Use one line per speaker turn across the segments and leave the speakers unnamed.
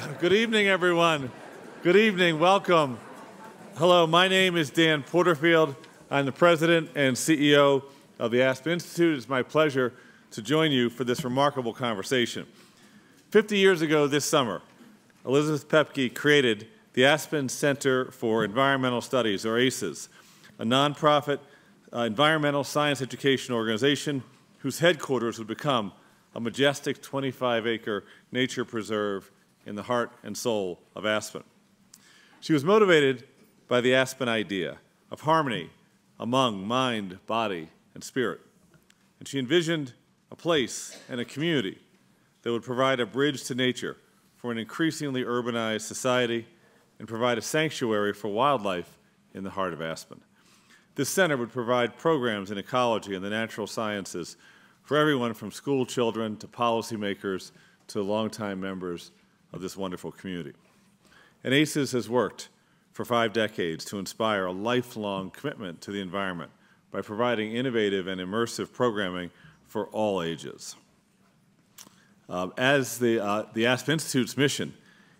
Good evening, everyone. Good evening. Welcome. Hello, my name is Dan Porterfield. I'm the president and CEO of the Aspen Institute. It's my pleasure to join you for this remarkable conversation. 50 years ago this summer, Elizabeth Pepke created the Aspen Center for Environmental Studies, or ACES, a nonprofit environmental science education organization whose headquarters would become a majestic 25-acre nature preserve in the heart and soul of Aspen. She was motivated by the Aspen idea of harmony among mind, body, and spirit. And she envisioned a place and a community that would provide a bridge to nature for an increasingly urbanized society and provide a sanctuary for wildlife in the heart of Aspen. This center would provide programs in ecology and the natural sciences for everyone from school children to policymakers to longtime members of this wonderful community. And ACES has worked for 5 decades to inspire a lifelong commitment to the environment by providing innovative and immersive programming for all ages. As the Aspen Institute's mission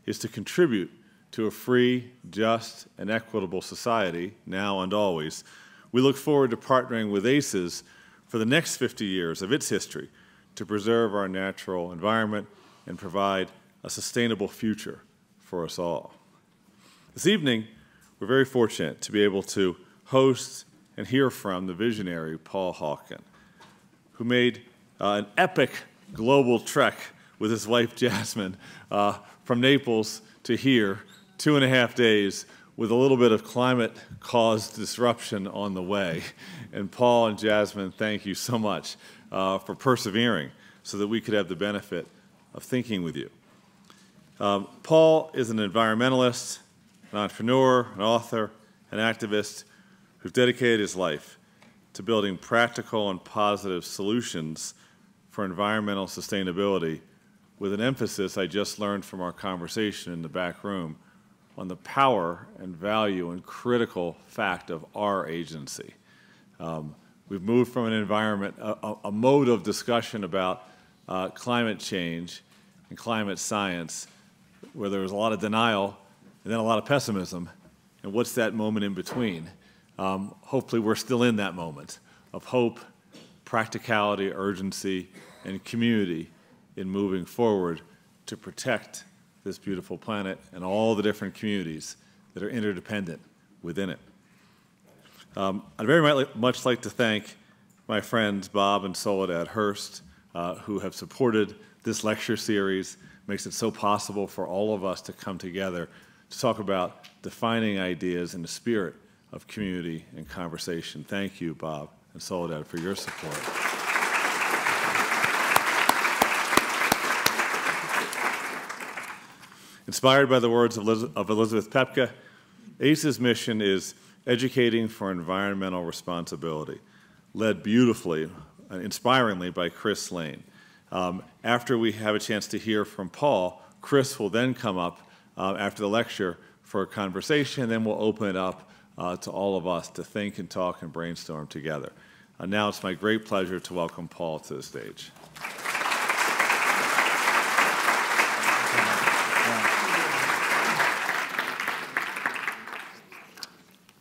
is to contribute to a free, just, and equitable society, now and always, we look forward to partnering with ACES for the next 50 years of its history to preserve our natural environment and provide a sustainable future for us all. This evening, we're very fortunate to be able to host and hear from the visionary Paul Hawken, who made an epic global trek with his wife Jasmine from Naples to here, 2.5 days, with a little bit of climate-caused disruption on the way. And Paul and Jasmine, thank you so much for persevering so that we could have the benefit of thinking with you. Paul is an environmentalist, an entrepreneur, an author, an activist who's dedicated his life to building practical and positive solutions for environmental sustainability with an emphasis I just learned from our conversation in the back room on the power and value and critical fact of our agency. We've moved from an environment, a mode of discussion about climate change and climate science where there was a lot of denial and then a lot of pessimism, and what's that moment in between? Hopefully we're still in that moment of hope, practicality, urgency, and community in moving forward to protect this beautiful planet and all the different communities that are interdependent within it. I'd very much like to thank my friends Bob and Soledad Hurst, who have supported this lecture series. Makes it so possible for all of us to come together to talk about defining ideas in the spirit of community and conversation. Thank you, Bob and Soledad, for your support. Inspired by the words of Elizabeth Pepke, ACE's mission is educating for environmental responsibility, led beautifully and inspiringly by Chris Lane. After we have a chance to hear from Paul, Chris will then come up after the lecture for a conversation, and then we'll open it up to all of us to think and talk and brainstorm together. Now it's my great pleasure to welcome Paul to the stage.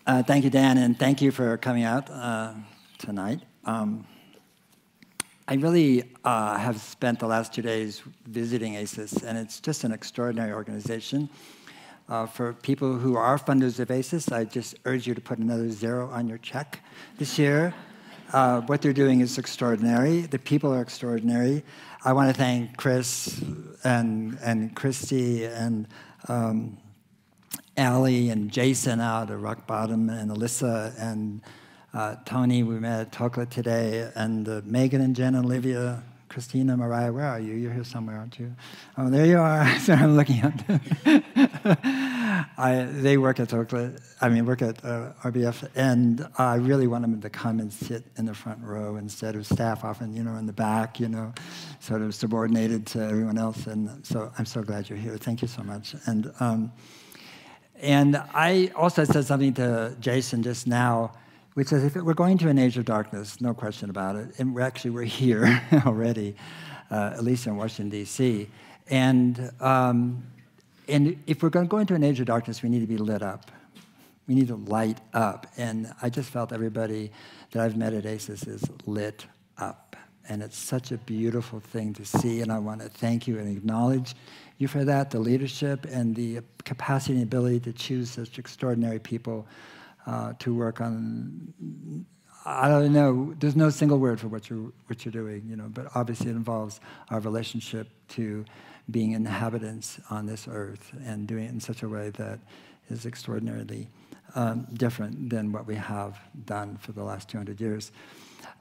Thank you, Dan, and thank you for coming out tonight. I really have spent the last 2 days visiting ACES, and it's just an extraordinary organization. For people who are funders of ACES, I just urge you to put another 0 on your check this year. What they're doing is extraordinary. The people are extraordinary. I want to thank Chris and Christy and Allie and Jason out at Rock Bottom and Alyssa and Tony, we met at Tokla today, and Megan and Jen and Olivia, Christina, Mariah, where are you? You're here somewhere, aren't you? Oh, there you are. So I'm looking at them. They work at Tokla, work at RBF, and I really want them to come and sit in the front row instead of staff often, in the back, sort of subordinated to everyone else. And so I'm so glad you're here. Thank you so much. And I also said something to Jason just now, which is if we're going to an age of darkness, no question about it, and we're here already, at least in Washington, D.C., and And if we're going to go into an age of darkness, we need to be lit up. We need to light up. And I just felt everybody that I've met at ACES is lit up. And it's such a beautiful thing to see, and I want to thank you and acknowledge you for that, the leadership and the capacity and ability to choose such extraordinary people to work on. I don't know, there's no single word for what you're doing, you know, but obviously it involves our relationship to being inhabitants on this earth and doing it in such a way that is extraordinarily different than what we have done for the last 200 years.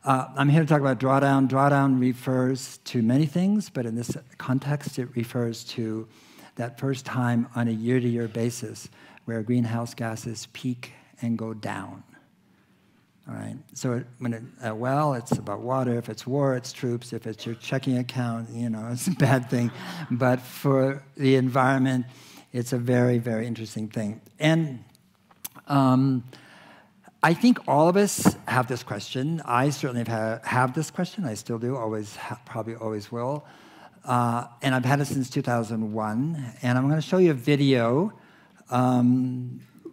I'm here to talk about drawdown. Drawdown refers to many things, but in this context, it refers to that first time on a year-to-year basis where greenhouse gases peak and go down. All right. So well, it's about water. If it's war, it's troops. If it's your checking account, you know, it's a bad thing. But for the environment, it's a very, very interesting thing. And I think all of us have this question. I certainly have this question. I still do, probably always will. And I've had it since 2001. And I'm going to show you a video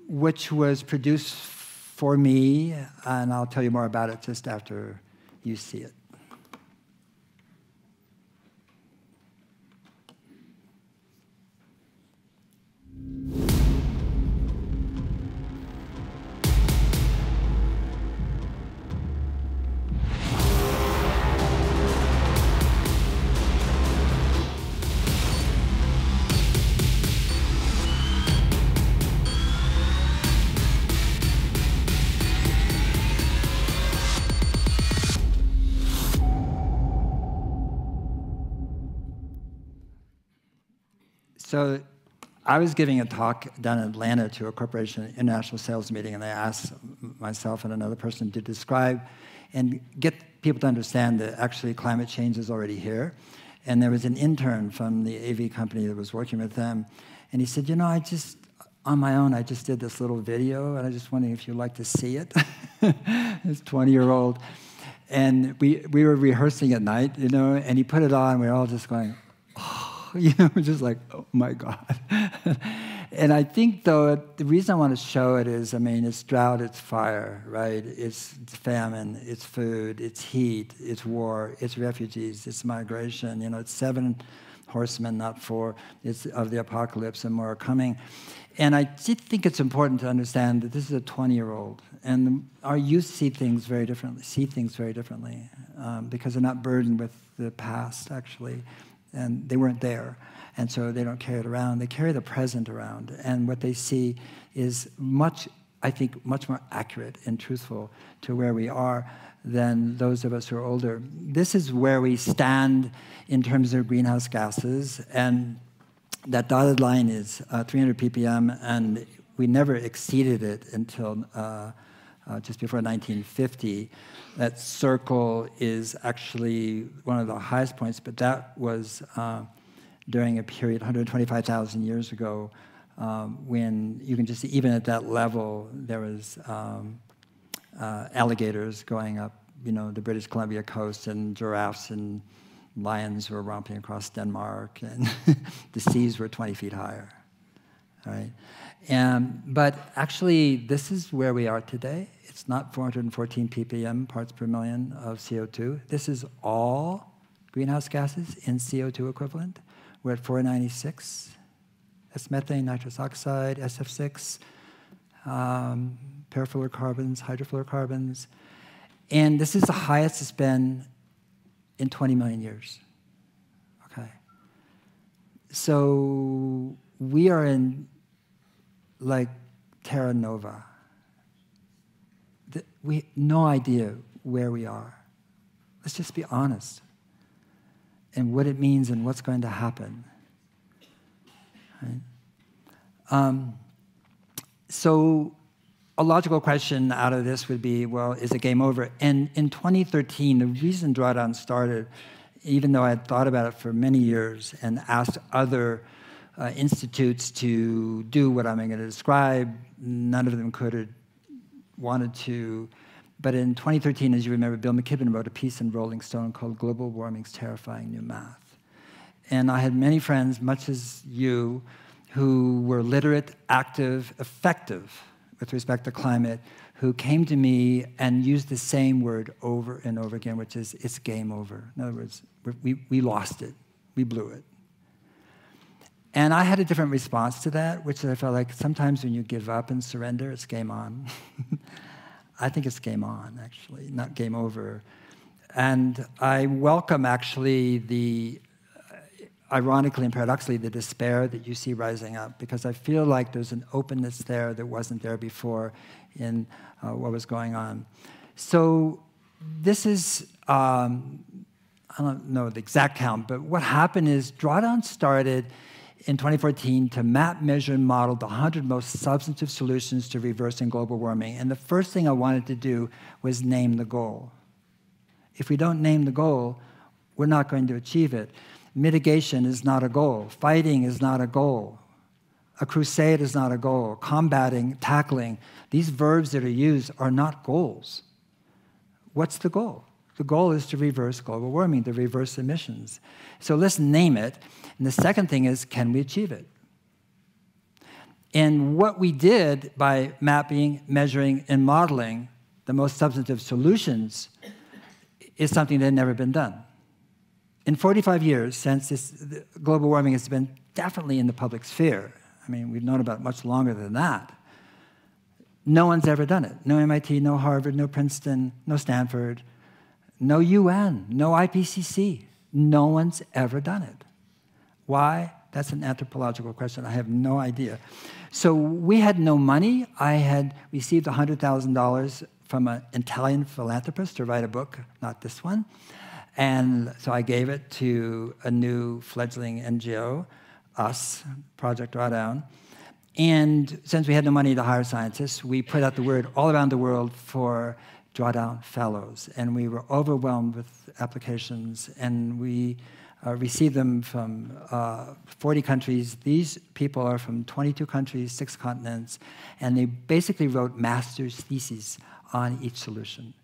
which was produced for me, and I'll tell you more about it just after you see it. So I was giving a talk down in Atlanta to a corporation international sales meeting, and they asked myself and another person to describe and get people to understand that actually climate change is already here. And there was an intern from the AV company that was working with them, and he said, you know, on my own, I just did this little video, and I just wondering if you'd like to see it. This 20-year-old. And we were rehearsing at night, you know, and he put it on, and we were all just going, oh. You know, just like, oh my God. And I think, though, the reason I want to show it is, I mean, it's drought, it's fire, right? It's famine, it's food, it's heat, it's war, it's refugees, it's migration. You know, it's 7 horsemen, not 4. It's of the apocalypse, and more are coming. And I think it's important to understand that this is a 20-year-old, and our youth see things very differently, because they're not burdened with the past, actually. And they weren't there, and so they don't carry it around. They carry the present around, and what they see is I think, much more accurate and truthful to where we are than those of us who are older. This is where we stand in terms of greenhouse gases, and that dotted line is 300 ppm, and we never exceeded it until just before 1950. That circle is actually one of the highest points, but that was during a period 125,000 years ago when you can just see, even at that level, there was alligators going up, you know, the British Columbia coast, and giraffes and lions were romping across Denmark, and the seas were 20 feet higher, all right? But actually, this is where we are today. It's not 414 ppm, parts per million of CO2. This is all greenhouse gases in CO2 equivalent. We're at 496. That's methane, nitrous oxide, SF6, perfluorocarbons, hydrofluorocarbons. And this is the highest it's been in 20 million years. Okay. So we are in, like, terra nova. We have no idea where we are. Let's just be honest. And what it means and what's going to happen. Right? So a logical question out of this would be, well, is it game over? And in 2013, the reason Drawdown started, even though I had thought about it for many years and asked other institutes to do what I'm going to describe, none of them could or wanted to. But in 2013, as you remember, Bill McKibben wrote a piece in Rolling Stone called Global Warming's Terrifying New Math. And I had many friends, much as you, who were literate, active, effective with respect to climate, who came to me and used the same word over and over again, which is, it's game over. In other words, we lost it. We blew it. And I had a different response to that, which I felt like sometimes when you give up and surrender, it's game on. I think it's game on, actually, not game over. And I welcome, actually, the, ironically and paradoxically, the despair that you see rising up, because I feel like there's an openness there that wasn't there before in what was going on. So this is, I don't know the exact count, but what happened is Drawdown started in 2014 to map, measure, and model the 100 most substantive solutions to reversing global warming. And the first thing I wanted to do was name the goal. If we don't name the goal, we're not going to achieve it. Mitigation is not a goal. Fighting is not a goal. A crusade is not a goal. Combating, tackling, these verbs that are used are not goals. What's the goal? The goal is to reverse global warming, to reverse emissions. So let's name it. And the second thing is, can we achieve it? And what we did by mapping, measuring, and modeling the most substantive solutions is something that had never been done. In 45 years, since global warming has been definitely in the public sphere, I mean, we've known about it much longer than that, no one's ever done it. No MIT, no Harvard, no Princeton, no Stanford, no UN, no IPCC. No one's ever done it. Why? That's an anthropological question. I have no idea. So we had no money. I had received $100,000 from an Italian philanthropist to write a book, not this one. And so I gave it to a new fledgling NGO, us, Project Drawdown. And since we had no money to hire scientists, we put out the word all around the world for Drawdown Fellows. And we were overwhelmed with applications, and we received them from 40 countries. These people are from 22 countries, 6 continents, and they basically wrote master's theses on each solution,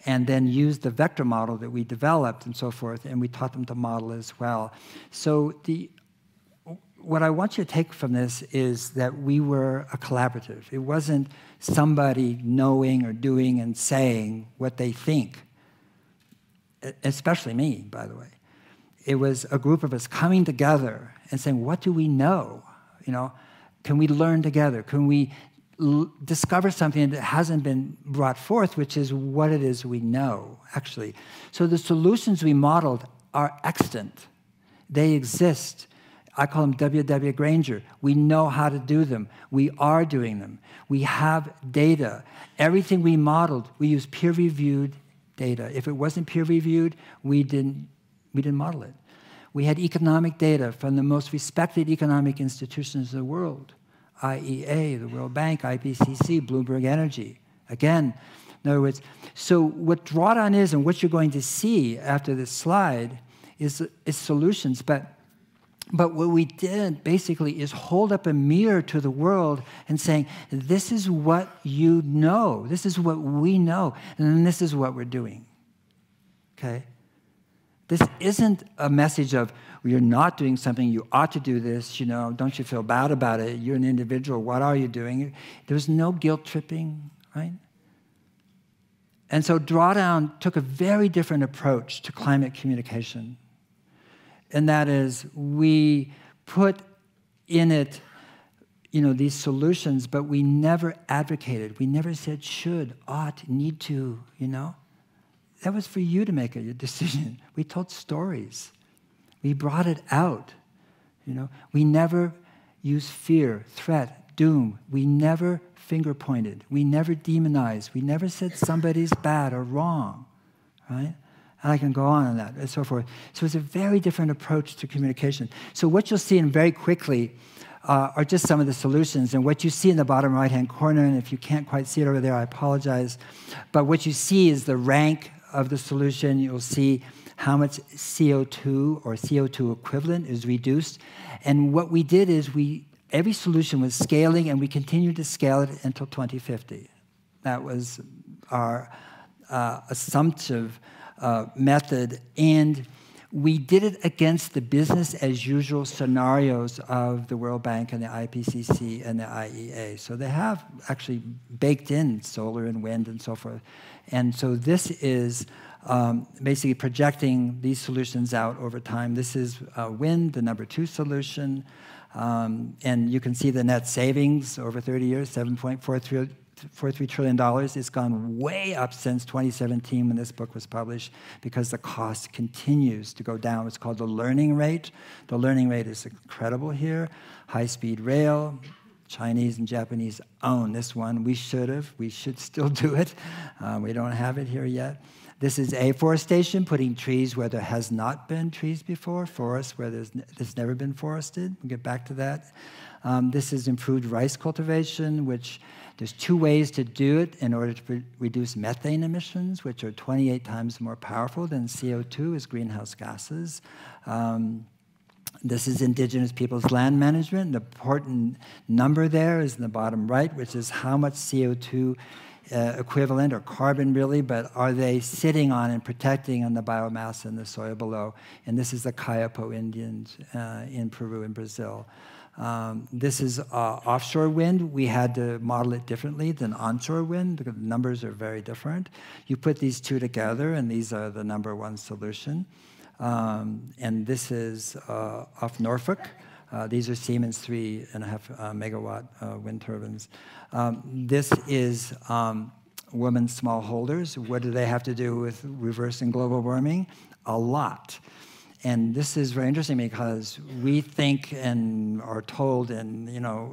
and then used the vector model that we developed and so forth, and we taught them to model as well. So what I want you to take from this is that we were a collaborative. It wasn't somebody knowing or doing and saying what they think, especially me, by the way. It was a group of us coming together and saying, what do we know? You know, can we learn together? Can we discover something that hasn't been brought forth, which is what it is we know, actually. So the solutions we modeled are extant. They exist. I call them W.W. Granger. We know how to do them. We are doing them. We have data. Everything we modeled, we used peer-reviewed data. If it wasn't peer-reviewed, we didn't model it. We had economic data from the most respected economic institutions of the world. IEA, the World Bank, IPCC, Bloomberg Energy. Again, in other words, so what Drawdown is and what you're going to see after this slide is solutions. But what we did basically is hold up a mirror to the world and saying, this is what you know, this is what we know, and this is what we're doing. Okay? This isn't a message of, well, you're not doing something, you ought to do this, you know, don't you feel bad about it, you're an individual, what are you doing? There's no guilt tripping, right? And so Drawdown took a very different approach to climate communication. And that is, we put in it, you know, these solutions, but we never advocated. We never said should, ought, need to, you know. That was for you to make a decision. We told stories. We brought it out, you know. We never used fear, threat, doom. We never finger-pointed. We never demonized. We never said somebody's bad or wrong, right? And I can go on that and so forth. So it's a very different approach to communication. So what you'll see in very quickly are just some of the solutions. And what you see in the bottom right-hand corner, and if you can't quite see it over there, I apologize. But what you see is the rank of the solution. You'll see how much CO2 or CO2 equivalent is reduced. And what we did is every solution was scaling, and we continued to scale it until 2050. That was our assumptive method. And We did it against the business-as-usual scenarios of the World Bank and the IPCC and the IEA. So they have actually baked in solar and wind and so forth. And so this is basically projecting these solutions out over time. This is wind, the number 2 solution. And you can see the net savings over 30 years, $7.43 trillion. It's gone way up since 2017 when this book was published because the cost continues to go down. It's called the learning rate. The learning rate is incredible here. High-speed rail. Chinese and Japanese own this one. We should still do it. We don't have it here yet. This is afforestation, putting trees where there has not been trees before, forests where there's never been forested. We'll get back to that. This is improved rice cultivation, which there's 2 ways to do it in order to reduce methane emissions, which are 28 times more powerful than CO2 as greenhouse gases. This is indigenous people's land management. The important number there is in the bottom right, which is how much CO2 equivalent, or carbon really, but are they sitting on and protecting on the biomass in the soil below? And this is the Kayapo Indians in Peru and Brazil. This is offshore wind. We had to model it differently than onshore wind because the numbers are very different. You put these 2 together, and these are the number 1 solution. And this is off Norfolk. These are Siemens 3.5 megawatt wind turbines. This is women's smallholders. What do they have to do with reversing global warming? A lot. And this is very interesting because we think and are told, and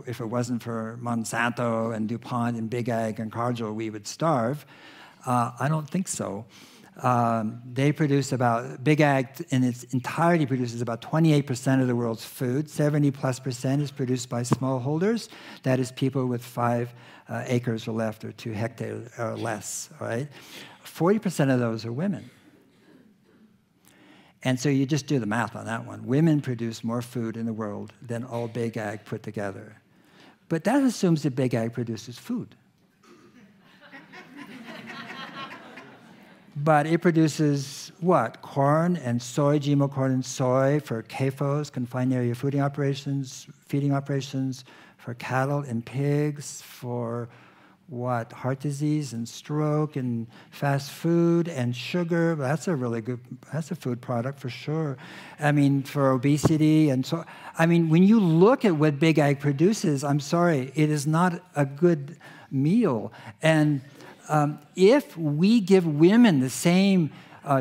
if it wasn't for Monsanto and DuPont and Big Ag and Cargill, we would starve. I don't think so. They produce Big Ag in its entirety produces about 28% of the world's food. 70+% is produced by smallholders. That is people with 5 acres or left, or 2 hectares or less, all right? 40% of those are women. And so you just do the math on that one. Women produce more food in the world than all Big Ag put together. But that assumes that Big Ag produces food. But it produces what? Corn and soy, GMO corn and soy for CAFOs, confined area feeding operations, for cattle and pigs, for what? Heart disease and stroke and fast food and sugar. That's a really good, that's a food product for sure. I mean, for obesity and so, I mean, when you look at what Big Ag produces, I'm sorry, it is not a good meal. And if we give women the same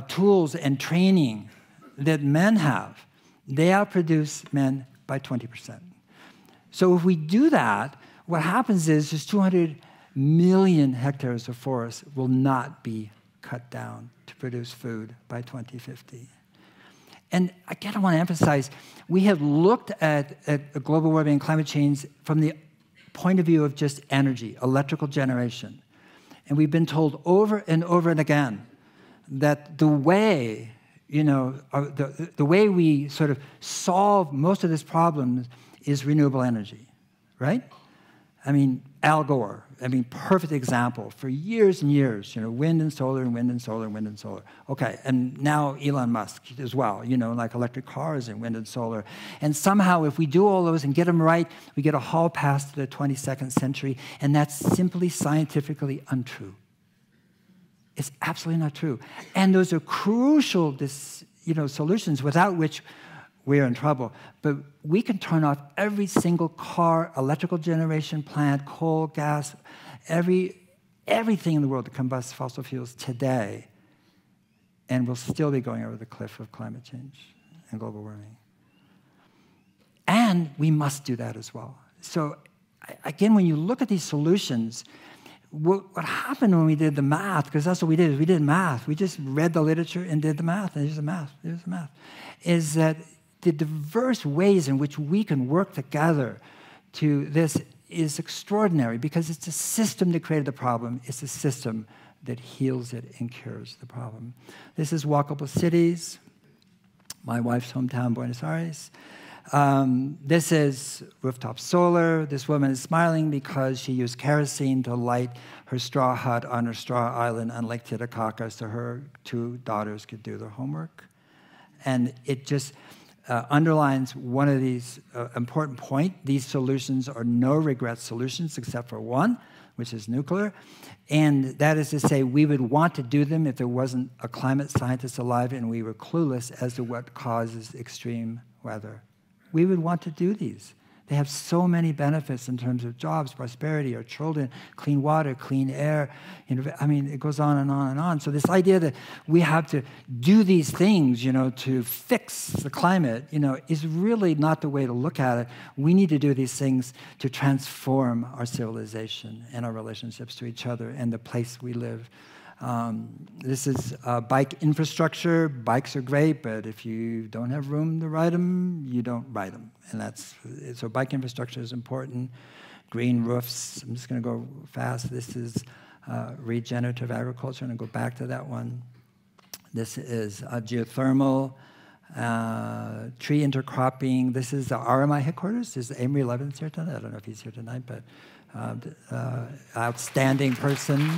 tools and training that men have, they outproduce men by 20%. So if we do that, what happens is just 200 million hectares of forest will not be cut down to produce food by 2050. And again, I want to emphasize, we have looked at global warming and climate change from the point of view of just energy, electrical generation. And we've been told over and over and again that the way, the way we sort of solve most of this problem is renewable energy, right? I mean, Al Gore, perfect example. For years and years, wind and solar and wind and solar and wind and solar. Okay, and now Elon Musk as well, like electric cars and wind and solar. And somehow, if we do all those and get them right, we get a hall pass to the 22nd century, and that's simply scientifically untrue. It's absolutely not true. And those are crucial, solutions without which we're in trouble. But we can turn off every single car, electrical generation plant, coal, gas, everything in the world that combusts fossil fuels today, and we'll still be going over the cliff of climate change and global warming. And we must do that as well. So again, when you look at these solutions, what happened when we did the math, because that's what we did, is we did math. We just read the literature and did the math, and here's the math, is that the diverse ways in which we can work together to this is extraordinary because it's a system that created the problem. It's a system that heals it and cures the problem. This is walkable cities, my wife's hometown, Buenos Aires. This is rooftop solar. This woman is smiling because she used kerosene to light her straw hut on her straw island on Lake Titicaca so her 2 daughters could do their homework. And it just underlines one of these important points. These solutions are no-regret solutions except for one, which is nuclear. And that is to say, we would want to do them if there wasn't a climate scientist alive and we were clueless as to what causes extreme weather. We would want to do these. They have so many benefits in terms of jobs, prosperity, our children, clean water, clean air. I mean, it goes on and on and on. So this idea that we have to do these things, to fix the climate, is really not the way to look at it. We need to do these things to transform our civilization and our relationships to each other and the place we live. This is bike infrastructure. Bikes are great, but if you don't have room to ride them, you don't ride them. And so bike infrastructure is important. Green roofs. I'm just going to go fast. This is regenerative agriculture. I'm going to go back to that one. This is geothermal, tree intercropping. This is the RMI headquarters. Is M11 here tonight? I don't know if he's here tonight, but outstanding person.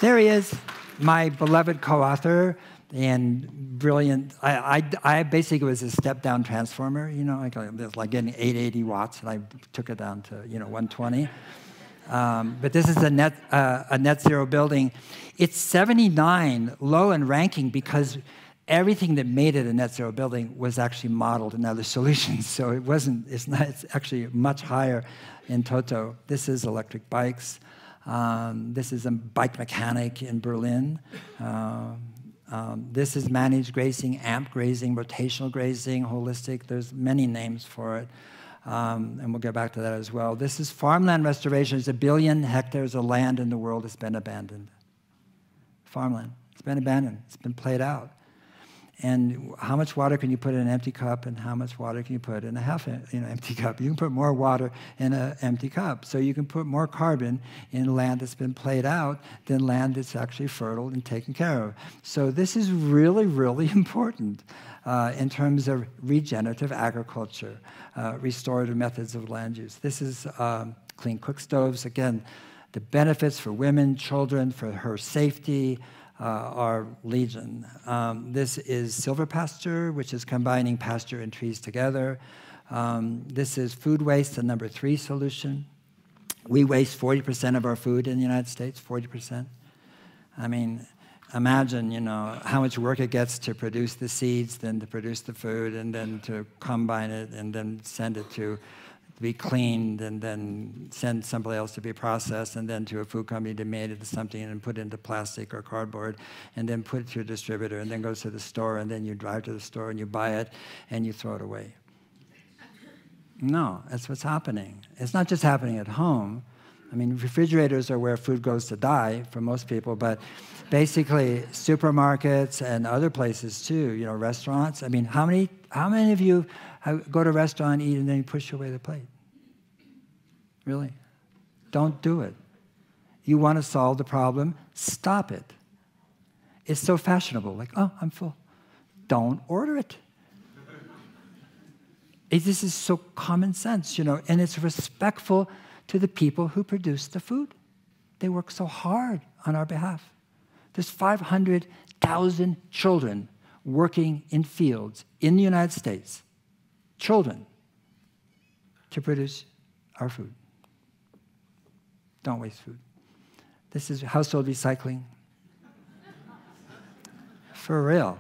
There he is, my beloved co-author and brilliant. I basically was a step-down transformer. It was like getting 880 watts, and I took it down to 120. But this is a net zero building. It's 79, low in ranking because everything that made it a net zero building was actually modeled in other solutions. So it's actually much higher in toto. This is electric bikes. This is a bike mechanic in Berlin. This is managed grazing, amp grazing, rotational grazing, holistic. There's many names for it. And we'll get back to that as well. This is farmland restoration. There's 1 billion hectares of land in the world that's been abandoned. Farmland. It's been abandoned. It's been played out. And how much water can you put in an empty cup, and how much water can you put in a half empty cup? You can put more water in an empty cup. So you can put more carbon in land that's been played out than land that's actually fertile and taken care of. So this is really, really important in terms of regenerative agriculture, restorative methods of land use. This is clean cook stoves. Again, the benefits for women, children, for her safety, are legion. This is silver pasture, which is combining pasture and trees together. This is food waste, the number 3 solution. We waste 40% of our food in the United States, 40%. I mean, imagine, how much work it gets to produce the seeds, then to produce the food, and then to combine it, and then send it to be cleaned, and then send somebody else to be processed, and then to a food company to make it into something and put it into plastic or cardboard, and then put it to a distributor, and then goes to the store, and then you drive to the store and you buy it and you throw it away. No, that's what's happening. It's not just happening at home. I mean, refrigerators are where food goes to die for most people, but basically supermarkets and other places too, restaurants. I mean, how many of you go to a restaurant, eat, and then you push away the plate? Really? Don't do it. You want to solve the problem, stop it. It's so fashionable, like, oh, I'm full. Don't order it. This is so common sense, and it's respectful to the people who produce the food. They work so hard on our behalf. There's 500,000 children working in fields in the United States, children, to produce our food. Don't waste food. This is household recycling. For real.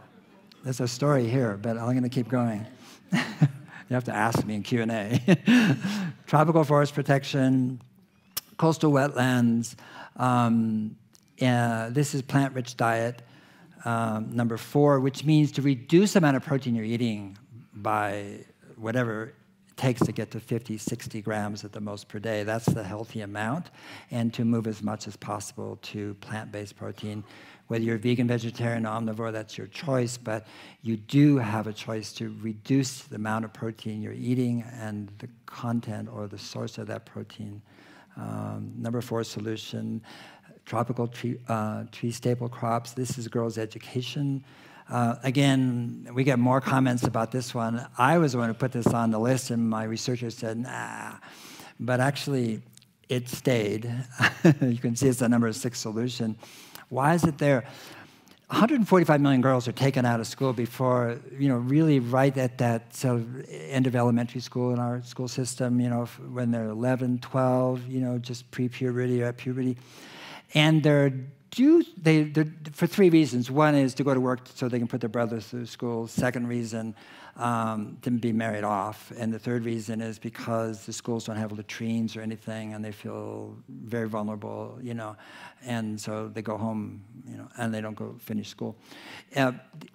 There's a story here, but I'm going to keep going. You have to ask me in Q&A. Tropical forest protection, coastal wetlands. This is plant-rich diet, number 4, which means to reduce the amount of protein you're eating by whatever it takes to get to 50, 60 grams at the most per day. That's the healthy amount, and to move as much as possible to plant-based protein. Whether you're vegan, vegetarian, omnivore, that's your choice, but you do have a choice to reduce the amount of protein you're eating and the content or the source of that protein. Number 4 solution, tropical tree staple crops. This is girls' education. Again, we get more comments about this one. I was the one who put this on the list, and my researchers said, nah. But actually, it stayed. You can see it's the number 6 solution. Why is it there? 145 million girls are taken out of school before, really right at that sort of end of elementary school in our school system, when they're 11, 12, just pre-puberty or at puberty. And they're for three reasons. One is to go to work so they can put their brothers through school. Second reason, to be married off. And the third reason is because the schools don't have latrines or anything, and they feel very vulnerable, and so they go home, and they don't go finish school.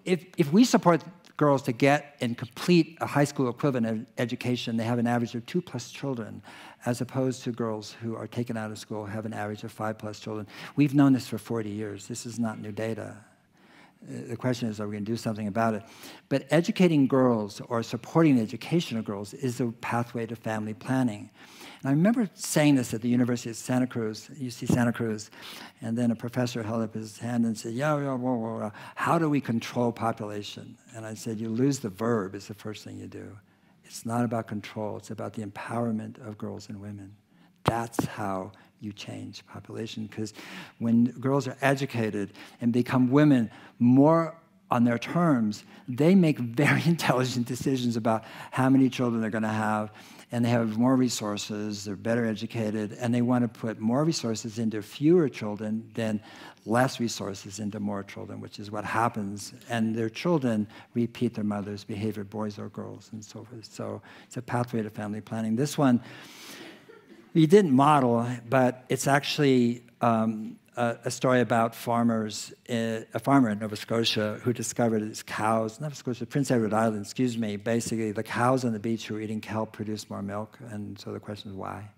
If we support girls to get and complete a high school equivalent of education, they have an average of 2+ children, as opposed to girls who are taken out of school have an average of 5+ children. We've known this for 40 years. This is not new data. The question is, are we going to do something about it? But educating girls or supporting the education of girls is a pathway to family planning. And I remember saying this at the University of Santa Cruz, UC Santa Cruz, and then a professor held up his hand and said, whoa, how do we control population? And I said, you lose the verb is the first thing you do. It's not about control, it's about the empowerment of girls and women. That's how you change population, because when girls are educated and become women more on their terms, they make very intelligent decisions about how many children they're going to have, and they have more resources, they're better educated, and they want to put more resources into fewer children than less resources into more children, which is what happens. And their children repeat their mother's behavior, boys or girls, and so forth. So it's a pathway to family planning. This one, we didn't model, but it's actually a story about farmers, a farmer in Nova Scotia who discovered his cows, Nova Scotia, Prince Edward Island, excuse me, basically the cows on the beach who were eating kelp produced more milk, and so the question is why,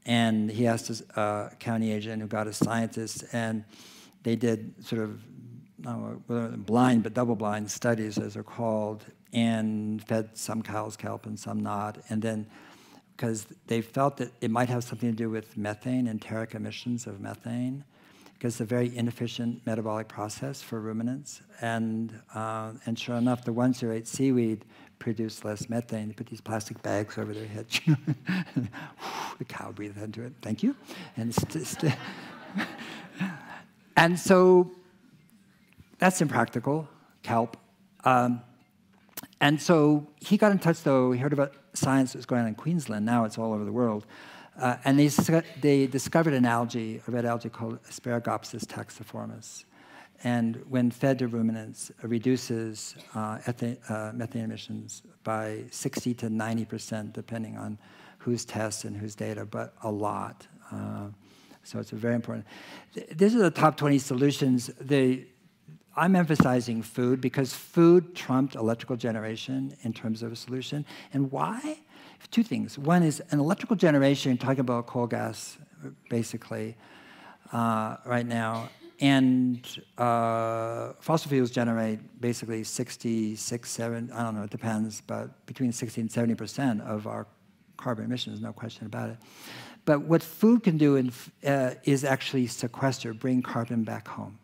And he asked his county agent who got a scientist, and they did sort of blind but double-blind studies, as they're called, and fed some cows kelp and some not, and then because they felt that it might have something to do with methane, enteric emissions of methane, because it's a very inefficient metabolic process for ruminants. And sure enough, the ones who ate seaweed produced less methane. They put these plastic bags over their head. The cow breathed into it. Thank you. And so that's impractical, kelp. And so he got in touch, though. He heard about science that was going on in Queensland. Now it's all over the world. And they discovered an algae, a red algae called Asparagus taxiformis. And when fed to ruminants, it reduces methane emissions by 60 to 90%, depending on whose tests and whose data, but a lot. So it's a very important. These are the top 20 solutions. I'm emphasizing food because food trumped electrical generation in terms of a solution. And why? Two things. One is an electrical generation, talking about coal gas, basically, right now. And fossil fuels generate basically 66, 7, I don't know, it depends, but between 60 and 70% of our carbon emissions, no question about it. But what food can do is actually sequester, bring carbon back home.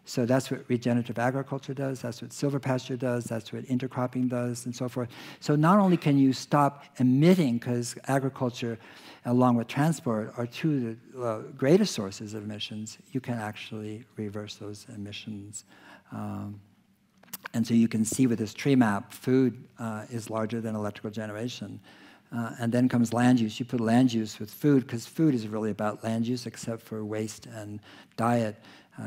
So that's what regenerative agriculture does, that's what silvopasture does, that's what intercropping does, and so forth. So not only can you stop emitting, because agriculture, along with transport, are two of the greatest sources of emissions, you can actually reverse those emissions. And so you can see with this tree map, food is larger than electrical generation. And then comes land use. You put land use with food, because food is really about land use, except for waste and diet,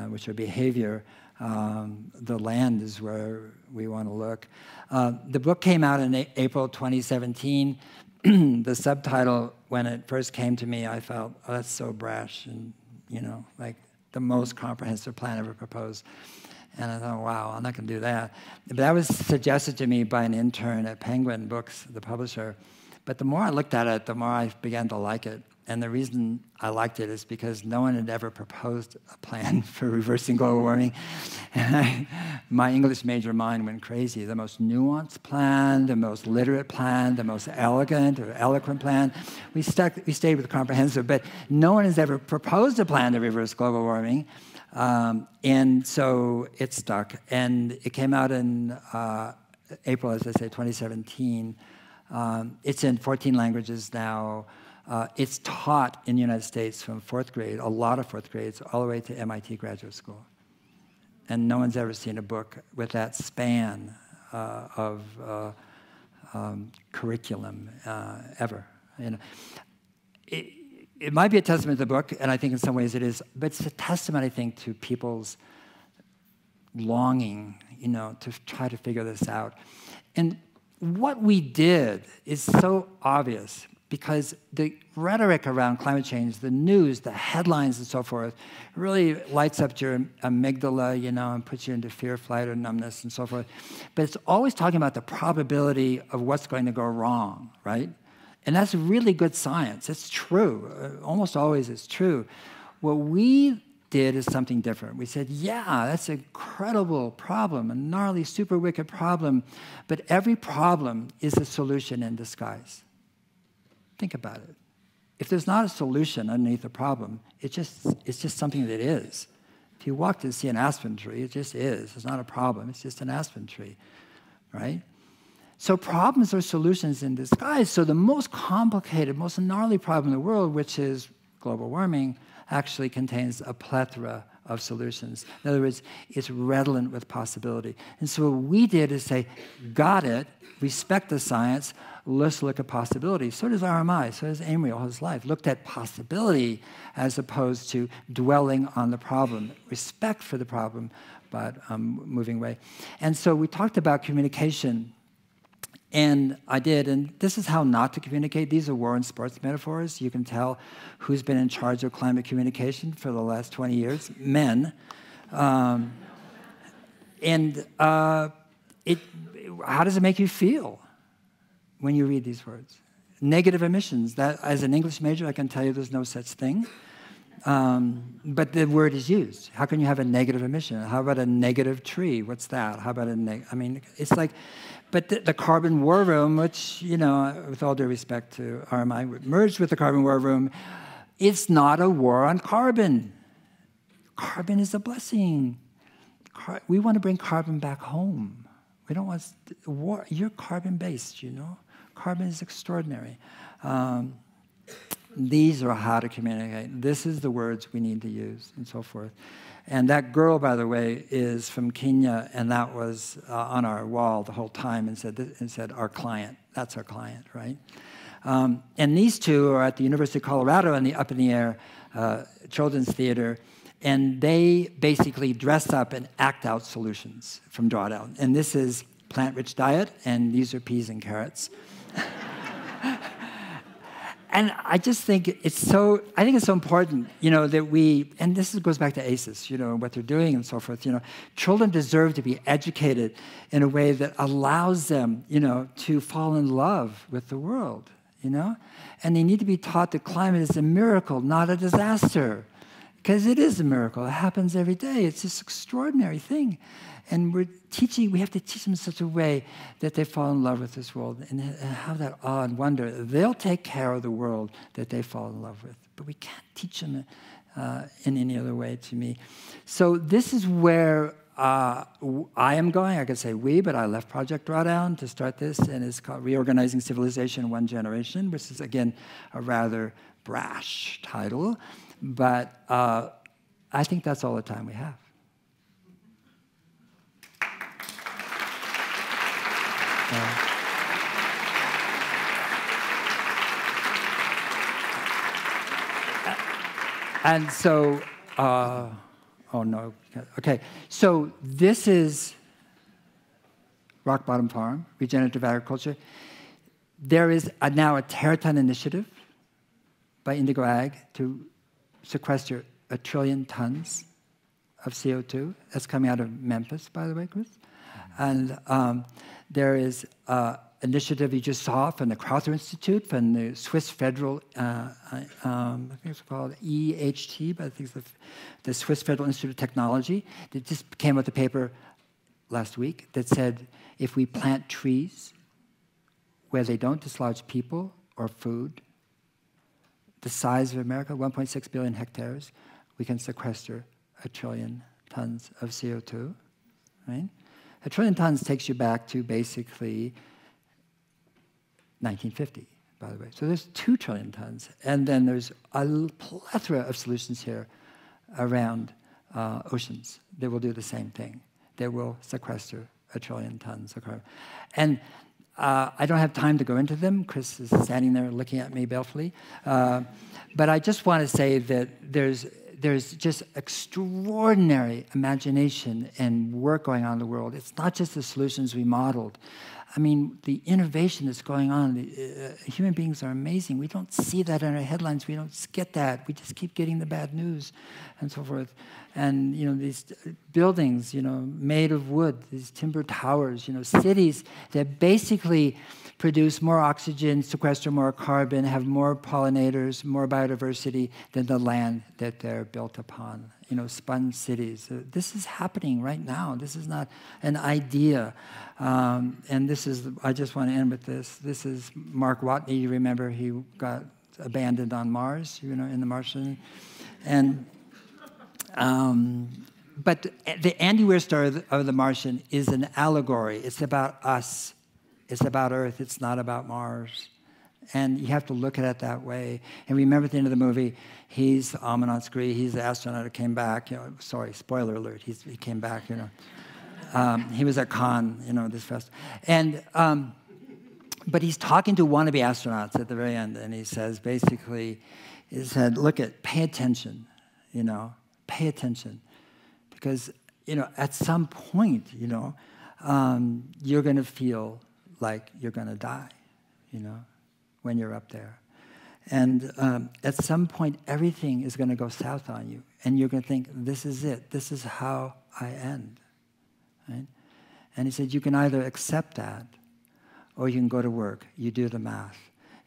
which are behavior. The land is where we want to look. The book came out in April 2017. The subtitle, when it first came to me, I felt, oh, that's so brash, and like the most comprehensive plan ever proposed. And I thought, wow, I'm not going to do that. But that was suggested to me by an intern at Penguin Books, the publisher. But the more I looked at it, the more I began to like it. And the reason I liked it is because no one had ever proposed a plan for reversing global warming. And my English major mind went crazy. The most nuanced plan, the most literate plan, the most elegant or eloquent plan. We stayed with comprehensive, but no one has ever proposed a plan to reverse global warming. And so it stuck. And it came out in April, as I say, 2017. It's in 14 languages now. It's taught in the United States from 4th grade, a lot of 4th grades, all the way to MIT graduate school. And no one's ever seen a book with that span of curriculum ever. You know, it might be a testament to the book, and I think in some ways it is, but it's a testament, I think, to people's longing, you know, to try to figure this out. And what we did is so obvious, because the rhetoric around climate change, the news, the headlines and so forth, really lights up your amygdala, you know, and puts you into fear, flight, or numbness and so forth. But it's always talking about the probability of what's going to go wrong, right? And that's really good science. It's true. Almost always it's true. What we did is something different. We said, yeah, that's an incredible problem, a gnarly, super wicked problem, but every problem is a solution in disguise. Think about it. If there's not a solution underneath the problem, it's just something that is. If you walk to see an aspen tree, it just is. It's not a problem. It's just an aspen tree, right? So problems are solutions in disguise. So the most complicated, most gnarly problem in the world, which is global warming, actually contains a plethora of solutions. In other words, it's redolent with possibility. And so what we did is say, got it, respect the science, let's look at possibility. So does RMI, so does Amory all his life. Looked at possibility as opposed to dwelling on the problem. Respect for the problem, but moving away. And so we talked about communication. And I did, and this is how not to communicate. These are war and sports metaphors. You can tell who's been in charge of climate communication for the last 20 years, men. How does it make you feel when you read these words? Negative emissions. That, as an English major, I can tell you there's no such thing. But the word is used. How can you have a negative emission? How about a negative tree? What's that? How about I mean, it's like, but the carbon war room, which, you know, with all due respect to RMI, merged with the carbon war room, it's not a war on carbon. Carbon is a blessing. We want to bring carbon back home. We don't want war. You're carbon-based, you know. Carbon is extraordinary. These are how to communicate. This is the words we need to use, and so forth. And that girl, by the way, is from Kenya, and that was on our wall the whole time, and said our client. That's our client, right? And these two are at the University of Colorado in the Up in the Air Children's Theater, and they basically dress up and act out solutions from Drawdown. And this is plant-rich diet, and these are peas and carrots. And I just think it's so important, you know, that we, and this goes back to ACES, you know, what they're doing and so forth, you know. Children deserve to be educated in a way that allows them, you know, to fall in love with the world, you know. And they need to be taught that climate is a miracle, not a disaster. Because it is a miracle. It happens every day. It's this extraordinary thing. And we have to teach them in such a way that they fall in love with this world and have that awe and wonder. They'll take care of the world that they fall in love with. But we can't teach them in any other way, to me. So this is where I am going. I could say we, but I left Project Drawdown to start this, and it's called Reorganizing Civilization in One Generation, which is, again, a rather brash title. But I think that's all the time we have. And so, oh no, okay. So this is Rock Bottom Farm, regenerative agriculture. There is now a teraton initiative by Indigo Ag to sequester 1 trillion tons of CO2. That's coming out of Memphis, by the way, Chris. And there is initiative you just saw from the Crowther Institute, from the Swiss Federal, I think it's called EHT, but I think it's the Swiss Federal Institute of Technology, that just came out with a paper last week that said if we plant trees where they don't dislodge people or food, the size of America, 1.6 billion hectares, we can sequester 1 trillion tons of CO2, right? 1 trillion tons takes you back to basically 1950. by the way. So there's 2 trillion tons. And then there's a plethora of solutions here around oceans that will do the same thing. They will sequester 1 trillion tons of carbon. And I don't have time to go into them. Chris is standing there looking at me balefully. But I just want to say that there's just extraordinary imagination and work going on in the world. It's not just the solutions we modeled. I mean, the innovation that's going on, human beings are amazing. We don't see that in our headlines. We don't get that. We just keep getting the bad news and so forth. And, these buildings, made of wood, these timber towers, cities that basically produce more oxygen, sequester more carbon, have more pollinators, more biodiversity than the land that they're built upon. Spun cities. This is happening right now. This is not an idea. And I just want to end with this. This is Mark Watney. You remember he got abandoned on Mars, in the Martian. And, but the Andy Weir story of the Martian is an allegory. It's about us. It's about Earth. It's not about Mars. And you have to look at it that way. And remember at the end of the movie, he's Amanat Scree, he's the astronaut who came back. Sorry, spoiler alert, he came back, He was at Cannes, this festival. And, but he's talking to wannabe astronauts at the very end, and he says, basically, he said, pay attention, pay attention. Because, at some point, you're going to feel like you're going to die, when you're up there. And at some point, everything is going to go south on you. And you're going to think, this is it. This is how I end. Right? And he said, you can either accept that, or you can go to work. You do the math.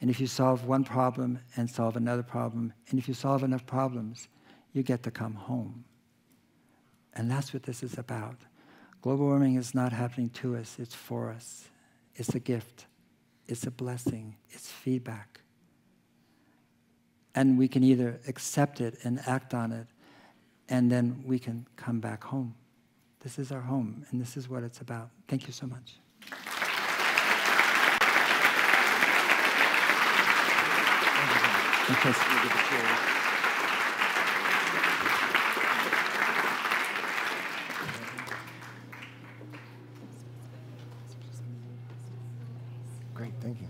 And if you solve one problem and solve another problem, and if you solve enough problems, you get to come home. And that's what this is about. Global warming is not happening to us. It's for us. It's a gift. It's a blessing. It's feedback. And we can either accept it and act on it, and then we can come back home. This is our home, and this is what it's about. Thank you so much.
Great, thank you.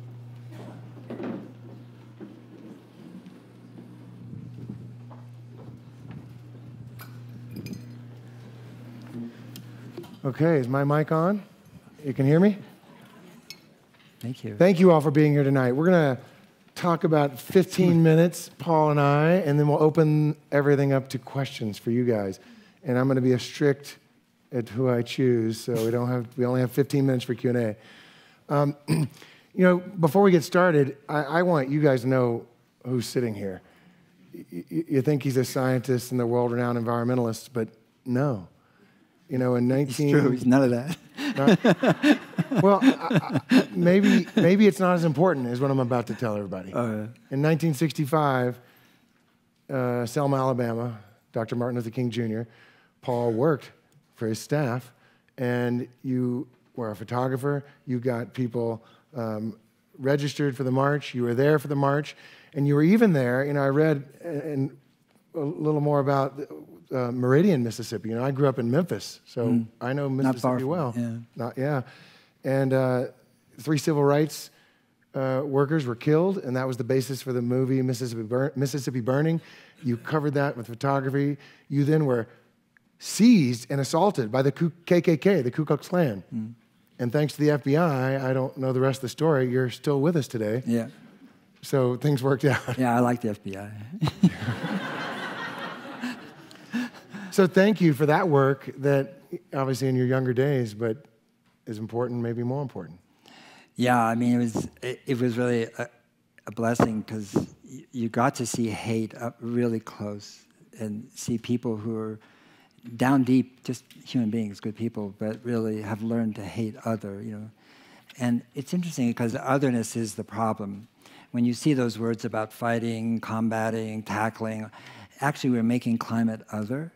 Okay, is my mic on? You can hear me?
Thank you.
Thank you all for being here tonight. We're going to talk about 15 minutes, Paul and I, and then we'll open everything up to questions for you guys. And I'm going to be strict at who I choose, so we only have 15 minutes for Q&A. Before we get started, I want you guys to know who's sitting here. You think he's a scientist and the world-renowned environmentalist, but no. In 19...
It's true, he's none of that.
Well, maybe it's not as important as what I'm about to tell everybody. In 1965, Selma, Alabama, Dr. Martin Luther King Jr., Paul worked for his staff, and you were a photographer. You got people registered for the march. You were there for the march, and you were even there. I read a little more about Meridian, Mississippi. I grew up in Memphis, so I know Mississippi well.
Yeah.
And 3 civil rights workers were killed, and that was the basis for the movie Mississippi Burning. You covered that with photography. You then were seized and assaulted by the KKK, the Ku Klux Klan. And thanks to the FBI, I don't know the rest of the story, you're still with us today.
Yeah.
So things worked out.
Yeah, I like the FBI.
So thank you for that work that obviously in your younger days, but is important, maybe more important.
Yeah, I mean, it was really a blessing because you got to see hate up really close and see people who are down deep, just human beings, good people, but really have learned to hate other, And it's interesting because otherness is the problem. When you see those words about fighting, combating, tackling, actually we're making climate other.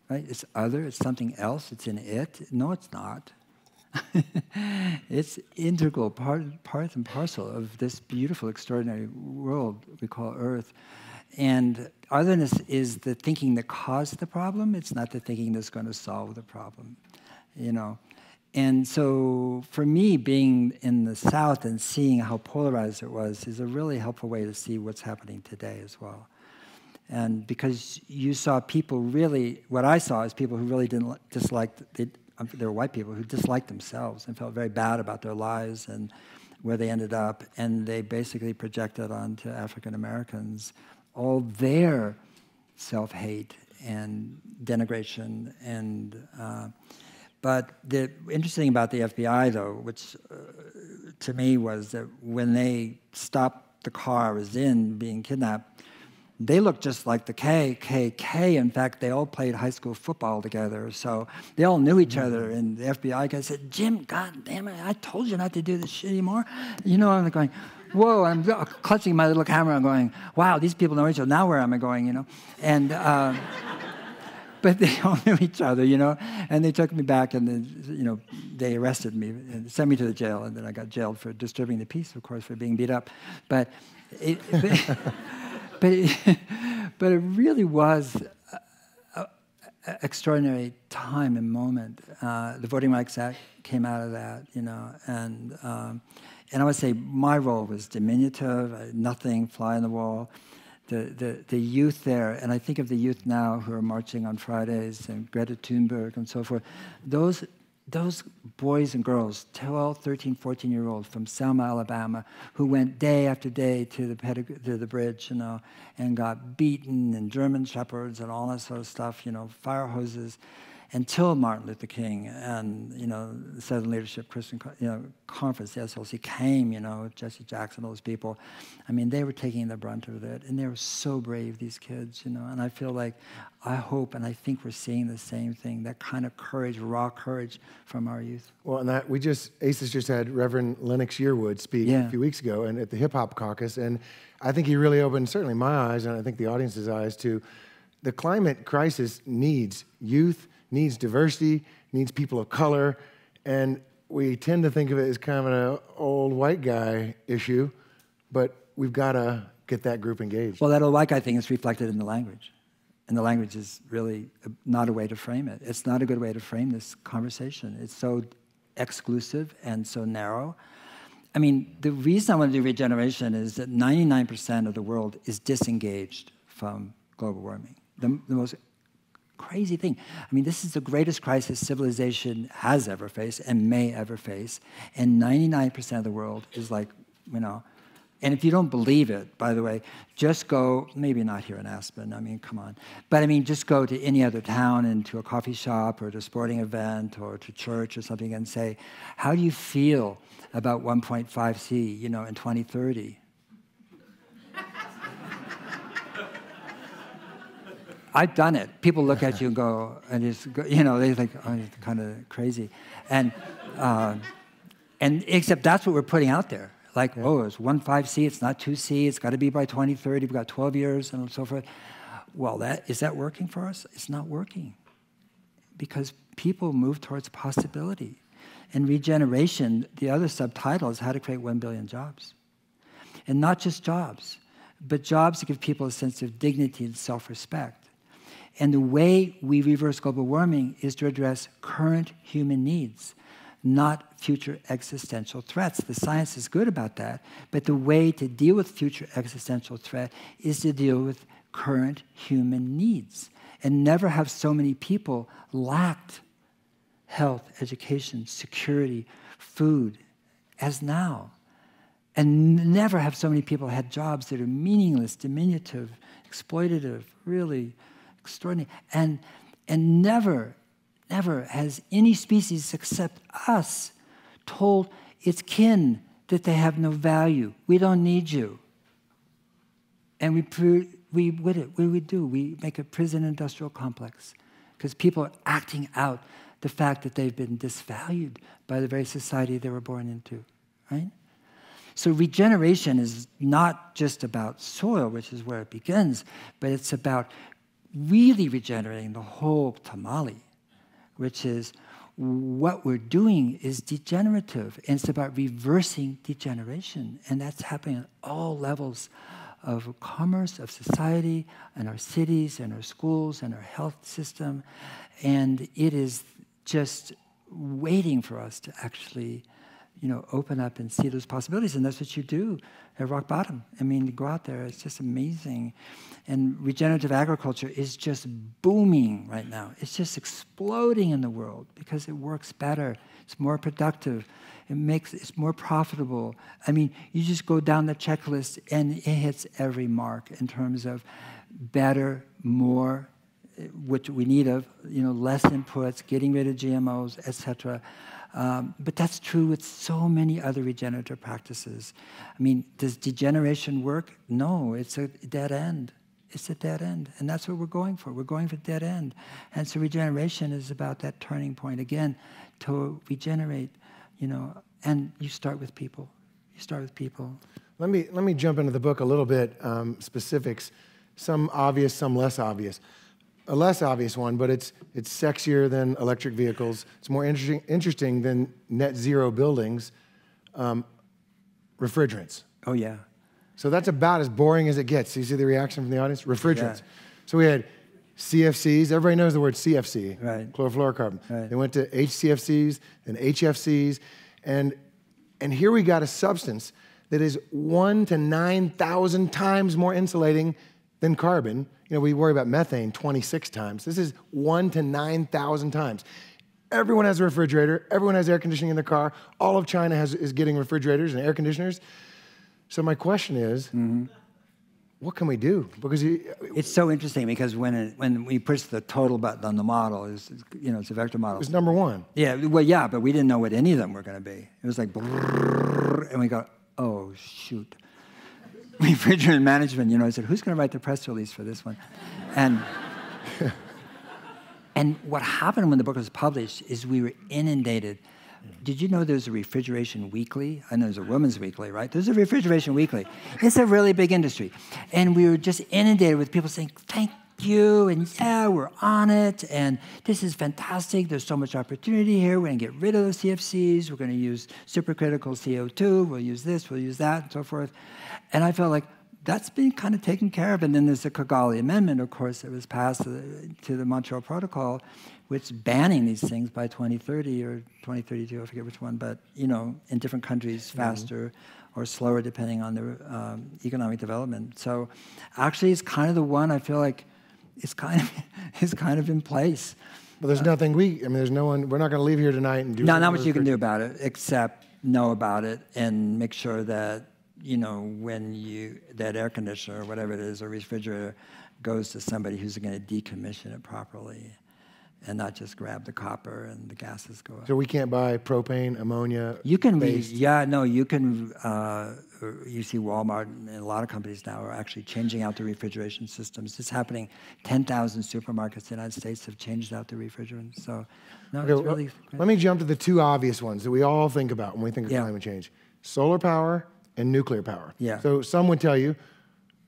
Right? It's other, it's something else, it's in it. No, it's not. It's integral part and parcel of this beautiful, extraordinary world we call Earth. And otherness is the thinking that caused the problem. It's not the thinking that's going to solve the problem, you know. And so for me, being in the South and seeing how polarized it was is a really helpful way to see what's happening today as well. And because you saw people really, what I saw is people who really didn't dislike, they were white people who disliked themselves and felt very bad about their lives and where they ended up. And they basically projected onto African Americans all their self-hate and denigration and but the interesting about the FBI, though, which to me was that when they stopped the car I was in being kidnapped, they looked just like the KKK. In fact, they all played high school football together, so they all knew each other. And the FBI guy said, "Jim, God damn it, I told you not to do this shit anymore." You know, I'm going, whoa, I'm clutching my little camera. I'm going, wow, these people know each other. Now where am I going, you know? And but they all knew each other, you know, and they took me back and then, you know, they arrested me and sent me to the jail, and then I got jailed for disturbing the peace, of course, for being beat up. But it really was an extraordinary time and moment. The Voting Rights Act came out of that, you know, and I would say my role was diminutive, nothing, fly on the wall. The youth there, and I think of the youth now who are marching on Fridays, and Greta Thunberg and so forth, those boys and girls, 12, 13, 14-year-olds from Selma, Alabama, who went day after day to the bridge, you know, and got beaten, and German shepherds and all that sort of stuff, you know, fire hoses, until Martin Luther King and, you know, the Southern Leadership Christian, you know, Conference, the SLC came, you know, Jesse Jackson, all those people. I mean, they were taking the brunt of it, and they were so brave, these kids, you know, and I feel like, I hope and I think we're seeing the same thing, that kind of courage, raw courage from our youth.
Well, and that ACES just had Reverend Linux Yearwood speak a few weeks ago and at the Hip Hop Caucus, and I think he really opened certainly my eyes, and I think the audience's eyes, to the climate crisis needs youth, needs diversity, needs people of color, and we tend to think of it as kind of an old white guy issue, but we've got to get that group engaged.
Well, that old white guy thing is reflected in the language, and the language is really not a way to frame it. It's not a good way to frame this conversation. It's so exclusive and so narrow. I mean, the reason I want to do regeneration is that 99% of the world is disengaged from global warming. The most crazy thing. I mean, this is the greatest crisis civilization has ever faced and may ever face, and 99% of the world is like, you know, and if you don't believe it, by the way, just go, maybe not here in Aspen, I mean, come on, but I mean, just go to any other town and to a coffee shop or to a sporting event or to church or something and say, how do you feel about 1.5C, you know, in 2030? I've done it. People look at you and go, and just go, you know, they think, oh, it's kind of crazy, and except that's what we're putting out there. Like, oh, it's 1.5C, it's not 2C, it's got to be by 2030. We've got 12 years and so forth. Well, is that working for us? It's not working, because people move towards possibility. And regeneration, the other subtitle is how to create 1 billion jobs, and not just jobs, but jobs that give people a sense of dignity and self-respect. And the way we reverse global warming is to address current human needs, not future existential threats. The science is good about that, but the way to deal with future existential threat is to deal with current human needs. And never have so many people lacked health, education, security, food as now. And never have so many people had jobs that are meaningless, diminutive, exploitative, really extraordinary. And never has any species except us told its kin that they have no value. We don't need you. And we do. We make a prison industrial complex because people are acting out the fact that they've been disvalued by the very society they were born into, right? So regeneration is not just about soil, which is where it begins, but it's about really regenerating the whole tamale, which is what we're doing is degenerative, and it's about reversing degeneration, and that's happening at all levels of commerce, of society, and our cities, and our schools, and our health system, and it is just waiting for us to actually, open up and see those possibilities, and that's what you do at rock bottom. I mean, you go out there, it's just amazing. And regenerative agriculture is just booming right now. It's just exploding in the world because it works better. It's more productive. It's more profitable. I mean, you just go down the checklist and it hits every mark in terms of better, more, which we need of, less inputs, getting rid of GMOs, etc. But that's true with so many other regenerative practices. I mean, does degeneration work? No, it's a dead end. It's a dead end, and that's what we're going for. We're going for dead end. And so regeneration is about that turning point, again, to regenerate, and you start with people. You start with people.
Let me jump into the book a little bit, specifics, some obvious, some less obvious. A less obvious one, but it's sexier than electric vehicles. It's more interesting than net zero buildings, refrigerants.
Oh, yeah.
So that's about as boring as it gets. You see the reaction from the audience? Refrigerants. Yeah. So we had CFCs. Everybody knows the word CFC,
right?
Chlorofluorocarbon.
Right.
They went to HCFCs and HFCs, and here we got a substance that is 1 to 9,000 times more insulating than carbon. We worry about methane 26 times. This is 1 to 9,000 times. Everyone has a refrigerator. Everyone has air conditioning in their car. All of China is getting refrigerators and air conditioners. So my question is, what can we do? Because
it's so interesting because when we push the total button on the model, it's a vector model.
It's number one.
Yeah, well, yeah, but we didn't know what any of them were going to be. It was like, and we go, oh, shoot. Refrigerant management, I said, who's going to write the press release for this one? And and what happened when the book was published is we were inundated. Did you know there's a Refrigeration Weekly? I know there's a Women's Weekly, right? There's a Refrigeration Weekly. It's a really big industry. And we were just inundated with people saying, thank you, and yeah, we're on it, and this is fantastic. There's so much opportunity here. We're going to get rid of those CFCs. We're going to use supercritical CO2. We'll use this, we'll use that, and so forth. And I felt like that's been kind of taken care of. And then there's the Kigali Amendment, of course, that was passed to the Montreal Protocol, which banning these things by 2030 or 2032, I forget which one, but, in different countries, faster or slower, depending on their economic development. So actually, it's kind of the one I feel like is kind of in place.
But there's nothing there's no one, we're not going to leave here tonight and do
not much you can do about it, except know about it and make sure that, when that air conditioner or whatever it is, or refrigerator, goes to somebody who's going to decommission it properly and not just grab the copper and the gases go up.
So we can't buy propane, ammonia,
you can you can, you see Walmart and a lot of companies now are actually changing out the refrigeration systems. It's happening. 10,000 supermarkets in the United States have changed out the refrigerants. So, no,
okay,
it's really...
Let me jump to the two obvious ones that we all think about when we think of climate change. Solar power and nuclear power.
Yeah.
So some would tell you,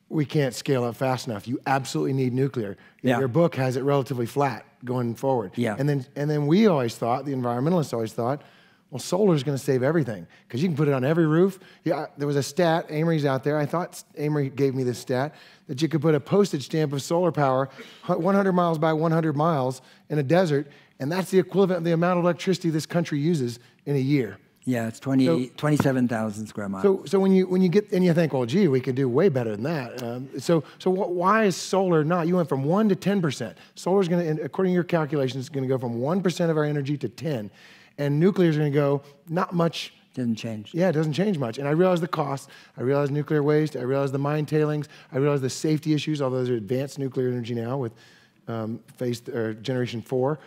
we can't scale up fast enough. You absolutely need nuclear.
Yeah.
Your book has it relatively flat going forward.
Yeah.
And then we always thought, the environmentalists always thought, well, solar is going to save everything because you can put it on every roof. Yeah, there was a stat, Amory's out there. I thought Amory gave me this stat, that you could put a postage stamp of solar power 100 miles by 100 miles in a desert, and that's the equivalent of the amount of electricity this country uses in a year.
Yeah, it's 27,000 square miles.
So when you get, and you think, well, gee, we could do way better than that. So why is solar not? You went from 1 to 10%. Solar's going to, according to your calculations, going to go from 1% of our energy to 10%. And nuclear is going to go not much.
Doesn't change.
Yeah, it doesn't change much. And I realize the cost. I realize nuclear waste. I realize the mine tailings. I realize the safety issues, although there's advanced nuclear energy now with Generation 4.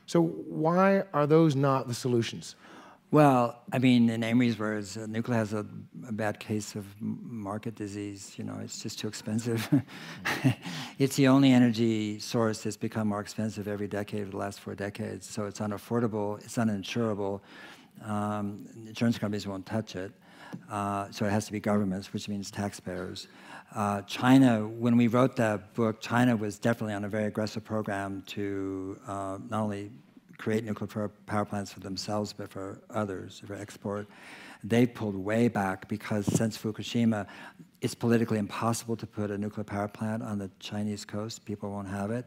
So why are those not the solutions?
Well, I mean, in Amory's words, nuclear has a bad case of market disease. It's just too expensive. It's the only energy source that's become more expensive every decade of the last 4 decades. So it's unaffordable. It's uninsurable. Insurance companies won't touch it. So it has to be governments, which means taxpayers. China, when we wrote that book, China was definitely on a very aggressive program to not only create nuclear power plants for themselves, but for others, for export. They pulled way back because since Fukushima, it's politically impossible to put a nuclear power plant on the Chinese coast. People won't have it.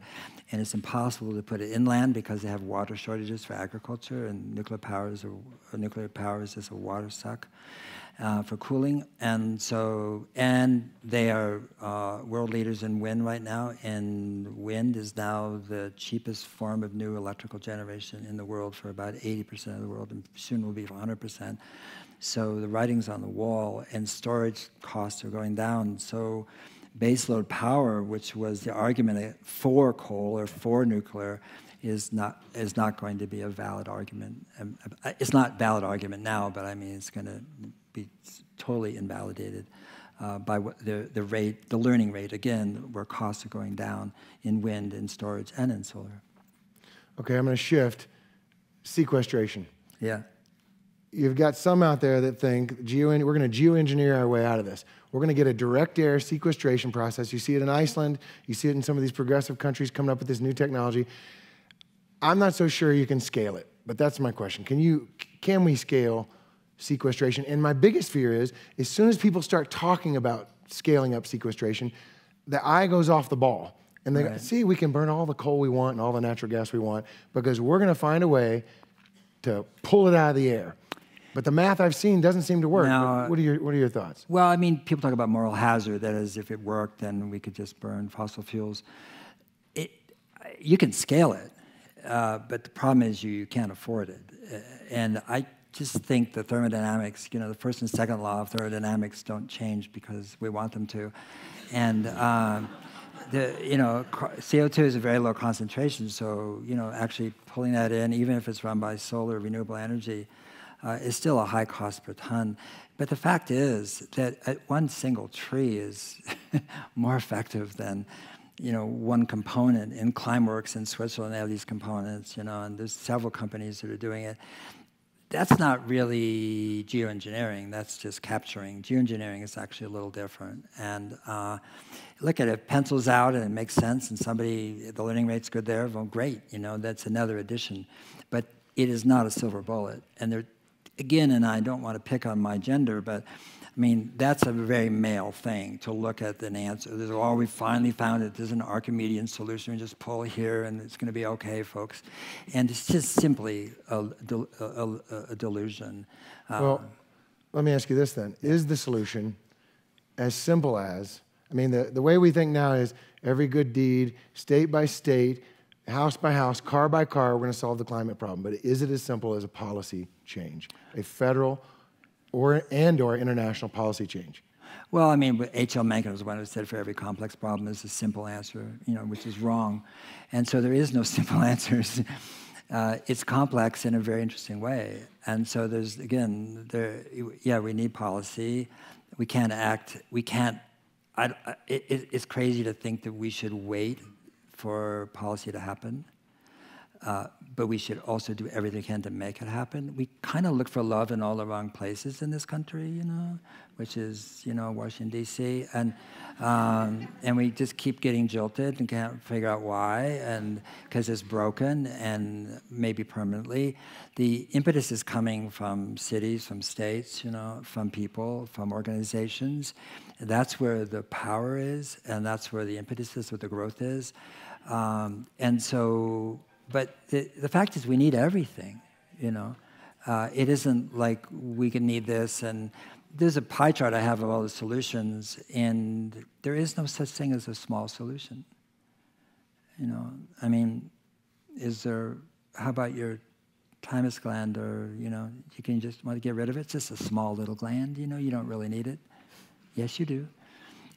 And it's impossible to put it inland because they have water shortages for agriculture, and nuclear power is just a water suck for cooling. And so, and they are world leaders in wind right now, and wind is now the cheapest form of new electrical generation in the world for about 80% of the world, and soon will be 100%. So the writing's on the wall, and storage costs are going down. So baseload power, which was the argument for coal or for nuclear, is not going to be a valid argument. It's not a valid argument now, but I mean it's going to be totally invalidated by what the learning rate again, where costs are going down in wind, in storage, and in solar.
Okay, I'm going to shift. Sequestration.
Yeah.
You've got some out there that think we're going to geoengineer our way out of this. We're going to get a direct air sequestration process. You see it in Iceland. You see it in some of these progressive countries coming up with this new technology. I'm not so sure you can scale it, but that's my question. Can we scale sequestration? And my biggest fear is, as soon as people start talking about scaling up sequestration, the eye goes off the ball. And they go, see, we can burn all the coal we want and all the natural gas we want because we're going to find a way to pull it out of the air. But the math I've seen doesn't seem to work.
No,
what are your thoughts?
Well, I mean, people talk about moral hazard. That is, if it worked, then we could just burn fossil fuels. You can scale it, but the problem is you can't afford it. And I just think the thermodynamics, the first and second law of thermodynamics don't change because we want them to. And CO2 is a very low concentration, so actually pulling that in, even if it's run by solar, renewable energy, is still a high cost per ton. But the fact is that one single tree is more effective than one component. In Climeworks in Switzerland, they have these components, and there's several companies that are doing it. That's not really geoengineering, that's just capturing. Geoengineering is actually a little different. And look at it, pencils out and it makes sense, and the learning rate's good there, well, great, that's another addition. But it is not a silver bullet. And again, and I don't want to pick on my gender, but I mean, that's a very male thing to look at an answer. We finally found it. There's an Archimedean solution. We just pull here, and it's going to be okay, folks. And it's just simply a delusion.
Well, let me ask you this then. Is the solution as simple as, the way we think now is every good deed, state by state, house by house, car by car, we're going to solve the climate problem. But is it as simple as a policy change, a federal or international policy change?
Well, H.L. Mencken was the one who said for every complex problem there's a simple answer, which is wrong. And so there is no simple answers. It's complex in a very interesting way. And so there's, again, we need policy. We can't act, it's crazy to think that we should wait for policy to happen. But we should also do everything we can to make it happen. We kind of look for love in all the wrong places in this country, which is, Washington, D.C. And we just keep getting jilted and can't figure out why, and because it's broken and maybe permanently. The impetus is coming from cities, from states, from people, from organizations. That's where the power is, and that's where the impetus is, where the growth is. But the fact is we need everything, It isn't like we can need this. And there's a pie chart I have of all the solutions, and there is no such thing as a small solution. How about your thymus gland, or, you can just want to get rid of it? It's just a small little gland, you don't really need it. Yes, you do.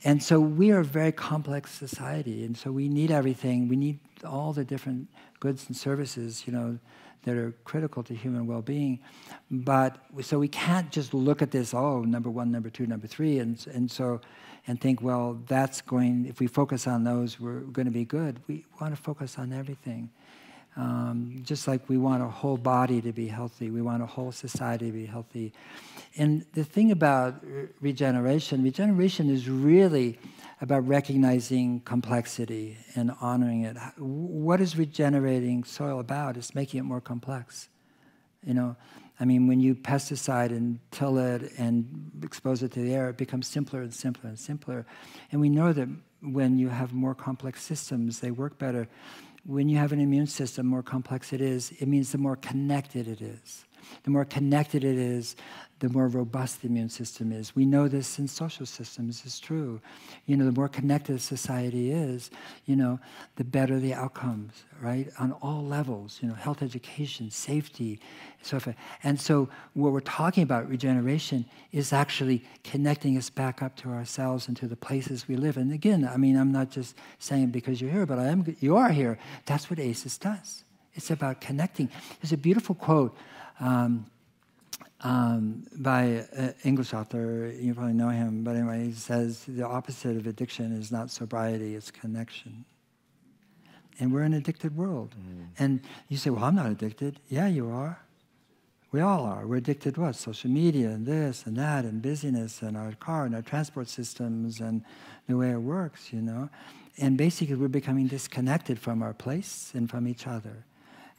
And so we are a very complex society, and so we need everything. We need all the different goods and services, that are critical to human well-being. But so we can't just look at this, number one, number two, number three, and think, well, if we focus on those, we're going to be good. We want to focus on everything. Just like we want a whole body to be healthy, we want a whole society to be healthy. And the thing about regeneration is really about recognizing complexity and honoring it. What is regenerating soil about? It's making it more complex. You know, I mean, when you pesticide and till it and expose it to the air, it becomes simpler and simpler and simpler. And we know that when you have more complex systems, they work better. When you have an immune system, more complex it is, it means the more connected it is. The more connected it is, the more robust the immune system is. We know this in social systems, it's true. You know, the more connected a society is, you know, the better the outcomes, right? On all levels, you know, health, education, safety, so forth. And so what we're talking about, regeneration, is actually connecting us back up to ourselves and to the places we live. And again, I mean, I'm not just saying it because you're here, but you are here. That's what ACES does. It's about connecting. There's a beautiful quote by an English author, you probably know him, but anyway, he says, the opposite of addiction is not sobriety, it's connection. And we're in an addicted world. And you say, well, I'm not addicted. Yeah, you are. We all are. We're addicted to what? Social media and this and that and busyness and our car and our transport systems and the way it works, you know. And basically, we're becoming disconnected from our place and from each other.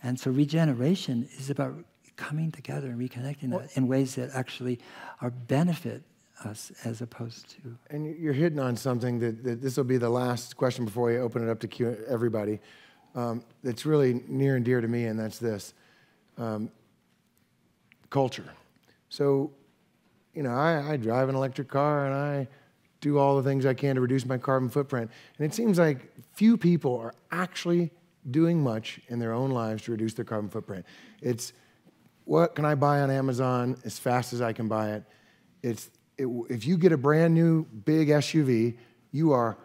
And so regeneration is about coming together and reconnecting that in ways that actually are benefit us as opposed to.
And you're hitting on something that this will be the last question before we open it up to everybody. That's really near and dear to me, and that's this. Culture. So, you know, I drive an electric car and I do all the things I can to reduce my carbon footprint. And it seems like few people are actually doing much in their own lives to reduce their carbon footprint. It's what can I buy on Amazon as fast as I can buy it. If you get a brand new big SUV, you are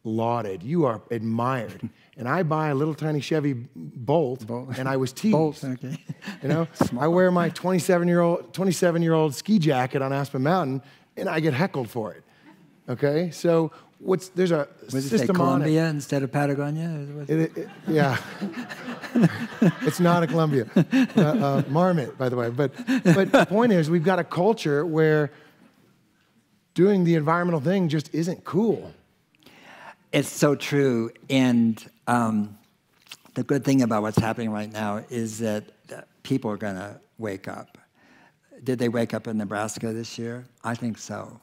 lauded, you are admired. And I buy a little tiny Chevy Bolt. And I was teased.
Bolt, okay.
You know, I wear my 27-year-old ski jacket on Aspen Mountain, and I get heckled for it. Okay, so there's a system on it.
Columbia instead of Patagonia?
Yeah. It's not a Columbia. Marmot, by the way. But the point is, we've got a culture where doing the environmental thing just isn't cool.
It's so true. And the good thing about what's happening right now is that people are going to wake up. Did they wake up in Nebraska this year? I think so.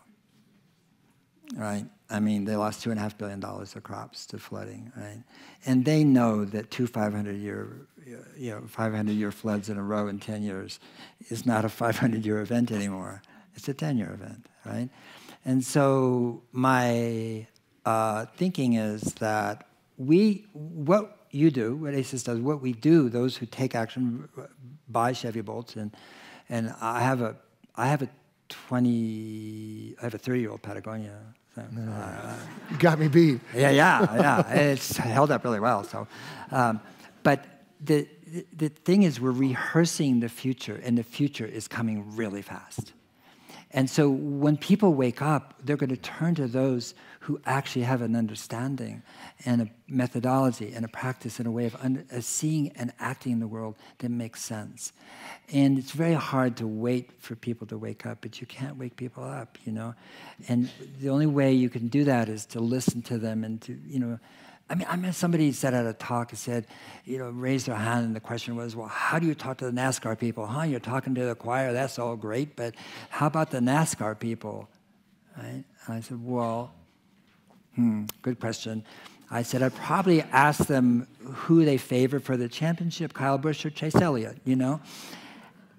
Right? I mean, they lost $2.5 billion of crops to flooding, right? And they know that 500-year floods in a row in 10 years is not a 500-year event anymore. It's a 10-year event, right? And so my thinking is that what you do, what ACES does, what we do, those who take action, buy Chevy Bolts, and I have a 30-year-old Patagonia. So,
you got me beat.
Yeah. It's held up really well. So, but the thing is, we're rehearsing the future, and the future is coming really fast. And so when people wake up, they're going to turn to those who actually have an understanding and a methodology and a practice and a way of seeing and acting in the world that makes sense. And it's very hard to wait for people to wake up, but you can't wake people up, you know. And the only way you can do that is to listen to them and to, you know, I mean, somebody said at a talk, said, you know, raised their hand, and the question was, well, how do you talk to the NASCAR people? You're talking to the choir, that's all great, but how about the NASCAR people? Right? And I said, well, good question. I said, I'd probably ask them who they favor for the championship, Kyle Busch or Chase Elliott, you know?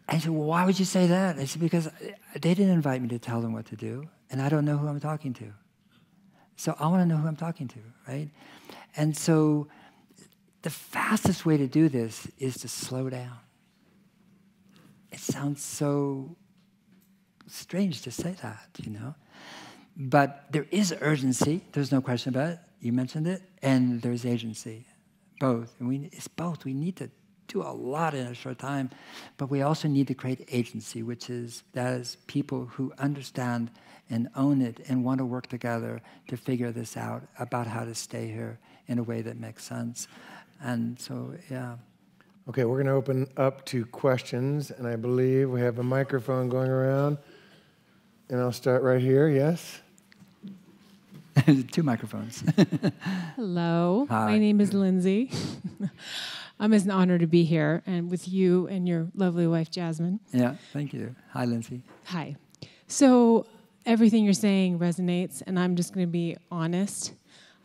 And he said, well, why would you say that? I said, because they didn't invite me to tell them what to do, and I don't know who I'm talking to. So I want to know who I'm talking to, right? And so the fastest way to do this is to slow down. It sounds so strange to say that, you know? But there is urgency, there's no question about it. You mentioned it, and there's agency, both. And it's both. We need to do a lot in a short time, but we also need to create agency, that is people who understand and own it and want to work together to figure this out about how to stay here in a way that makes sense. And so, yeah.
Okay, we're going to open up to questions, and I believe we have a microphone going around. And I'll start right here, yes?
2 microphones.
Hello,
Hi.
my name is Lindsay. It's an honor to be here and with you and your lovely wife, Jasmine.
Yeah, thank you. Hi, Lindsay.
Hi. So everything you're saying resonates, and I'm just going to be honest.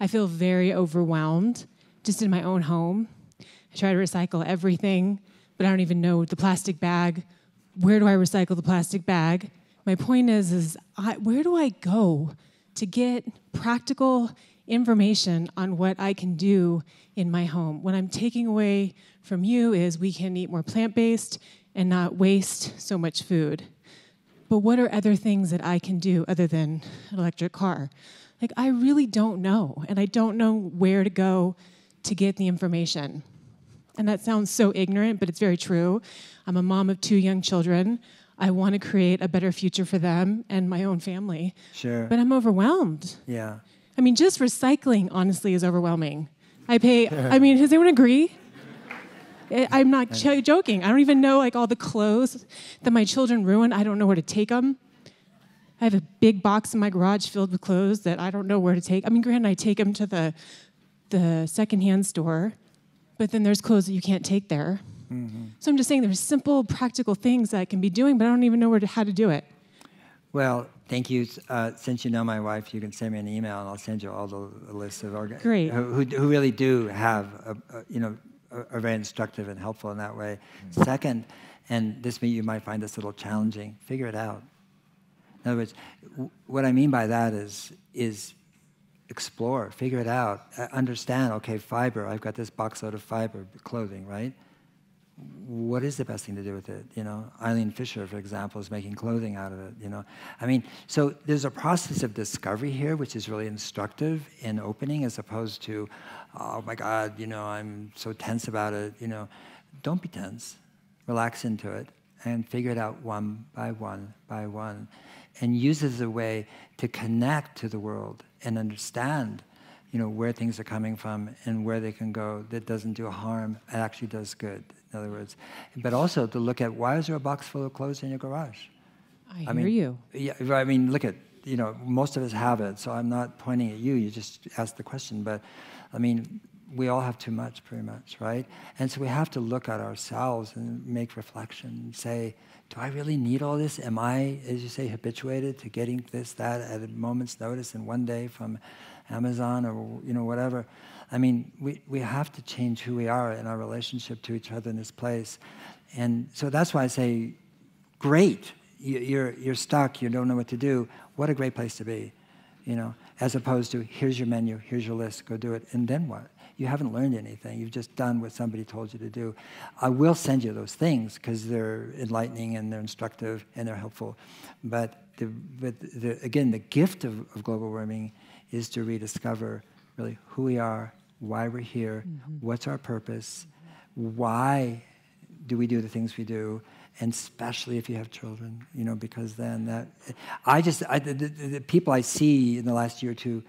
I feel very overwhelmed just in my own home. I try to recycle everything, but I don't even know the plastic bag. Where do I recycle the plastic bag? My point is where do I go to get practical information on what I can do in my home? What I'm taking away from you is we can eat more plant-based and not waste so much food. But what are other things that I can do other than an electric car? Like, I really don't know, and I don't know where to go to get the information. And that sounds so ignorant, but it's very true. I'm a mom of 2 young children. I want to create a better future for them and my own family.
Sure.
But I'm overwhelmed.
Yeah.
I mean, just recycling, honestly, is overwhelming. Does anyone agree? I'm not joking. I don't even know, all the clothes that my children ruin. I don't know where to take them. I have a big box in my garage filled with clothes that I don't know where to take. Granted, I take them to the secondhand store, but then there's clothes that you can't take there. Mm-hmm. So I'm just saying there's simple, practical things that I can be doing, but I don't even know how to do it.
Well, thank you. Since you know my wife, you can send me an email, and I'll send you all the lists of
Great.
who really do have, are very instructive and helpful in that way. Mm-hmm. Second, and you might find this a little challenging, figure it out. In other words, what I mean by that is explore, figure it out, understand, okay, fiber, I've got this box load of fiber, clothing, right? What is the best thing to do with it? Eileen Fisher, for example, is making clothing out of it, so there's a process of discovery here, which is really instructive and opening, as opposed to, oh my God, I'm so tense about it, Don't be tense. Relax into it and figure it out one by one, and use it as a way to connect to the world and understand, where things are coming from and where they can go that doesn't do harm, it actually does good, in other words. But also to look at, why is there a box full of clothes in your garage?
I hear you.
Yeah, look at, most of us have it, so I'm not pointing at you, you just asked the question, but we all have too much, pretty much, right? And so we have to look at ourselves and make reflection and say, do I really need all this? Am I, as you say, habituated to getting this, that at a moment's notice in one day from Amazon or whatever? We have to change who we are in our relationship to each other in this place. And so that's why I say, great, you're stuck, you don't know what to do. What a great place to be, as opposed to, here's your menu, here's your list, go do it, and then what? You haven't learned anything. You've just done what somebody told you to do. I will send you those things because they're enlightening and they're instructive and they're helpful. But again, the gift of global warming is to rediscover really who we are, why we're here, what's our purpose, why do we do the things we do, and especially if you have children, because then the people I see in the last year or two,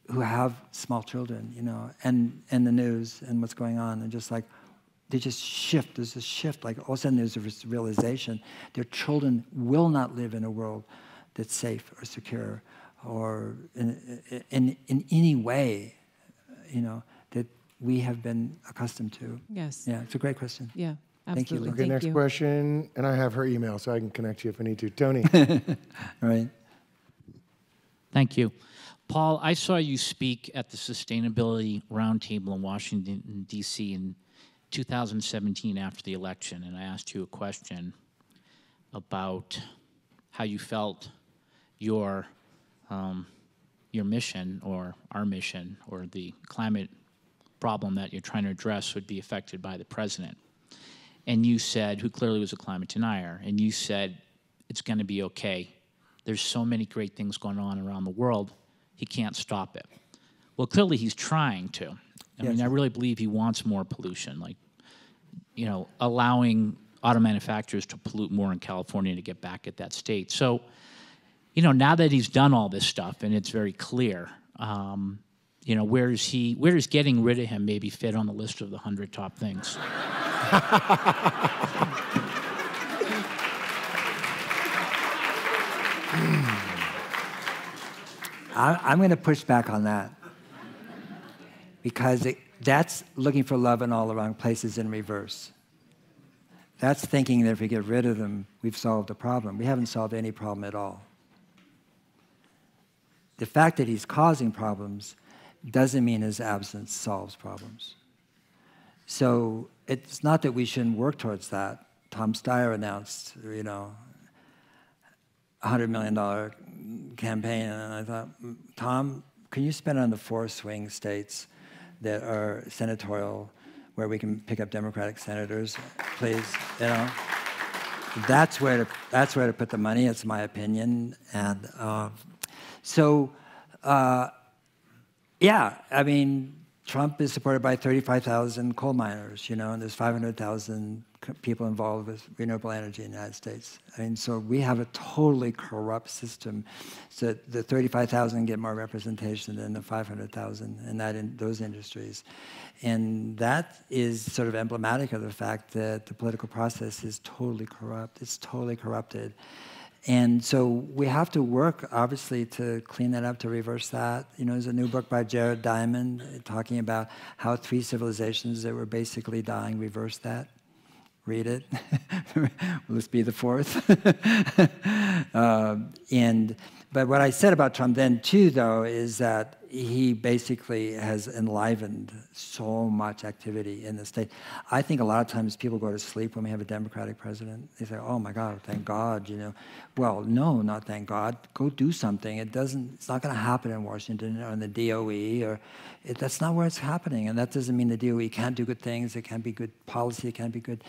who have small children, and the news and what's going on, and they just shift. There's a shift. All of a sudden, there's a realization their children will not live in a world that's safe or secure, or in any way, that we have been accustomed to.
Yes.
Yeah, it's a great question.
Yeah, absolutely.
Thank you.
Okay, next question, and I have her email, so I can connect you if I need to. Tony.
All right.
Thank you. Paul, I saw you speak at the Sustainability Roundtable in Washington, D.C. in 2017 after the election, and I asked you a question about how you felt your mission, or our mission, or the climate problem that you're trying to address would be affected by the president. And you said, who clearly was a climate denier, and you said, it's going to be okay. There's so many great things going on around the world. He can't stop it. Well, clearly he's trying to. I really believe he wants more pollution, allowing auto manufacturers to pollute more in California to get back at that state. So, now that he's done all this stuff and it's very clear, where does getting rid of him maybe fit on the list of the 100 top things?
I'm going to push back on that because that's looking for love in all the wrong places in reverse. That's thinking that if we get rid of them, we've solved the problem. We haven't solved any problem at all. The fact that he's causing problems doesn't mean his absence solves problems. So it's not that we shouldn't work towards that. Tom Steyer announced, $100 million campaign, and I thought, Tom, can you spend it on the 4 swing states that are senatorial, where we can pick up Democratic senators, please? That's where to put the money. It's my opinion, and Trump is supported by 35,000 coal miners, and there's 500,000 people involved with renewable energy in the United States. So we have a totally corrupt system. So the 35,000 get more representation than the 500,000 in those industries. And that is sort of emblematic of the fact that the political process is totally corrupt. It's totally corrupted. And so we have to work, obviously, to clean that up, to reverse that. There's a new book by Jared Diamond talking about how 3 civilizations that were basically dying reversed that. Read it. Will this be the 4th? But what I said about Trump then, too, though, is that he basically has enlivened so much activity in the state. I think a lot of times people go to sleep when we have a Democratic president. They say, oh, my God, thank God, Well, no, not thank God. Go do something. It's not going to happen in Washington or in the DOE. That's not where it's happening. And that doesn't mean the DOE can't do good things. It can't be good policy. It can't be good,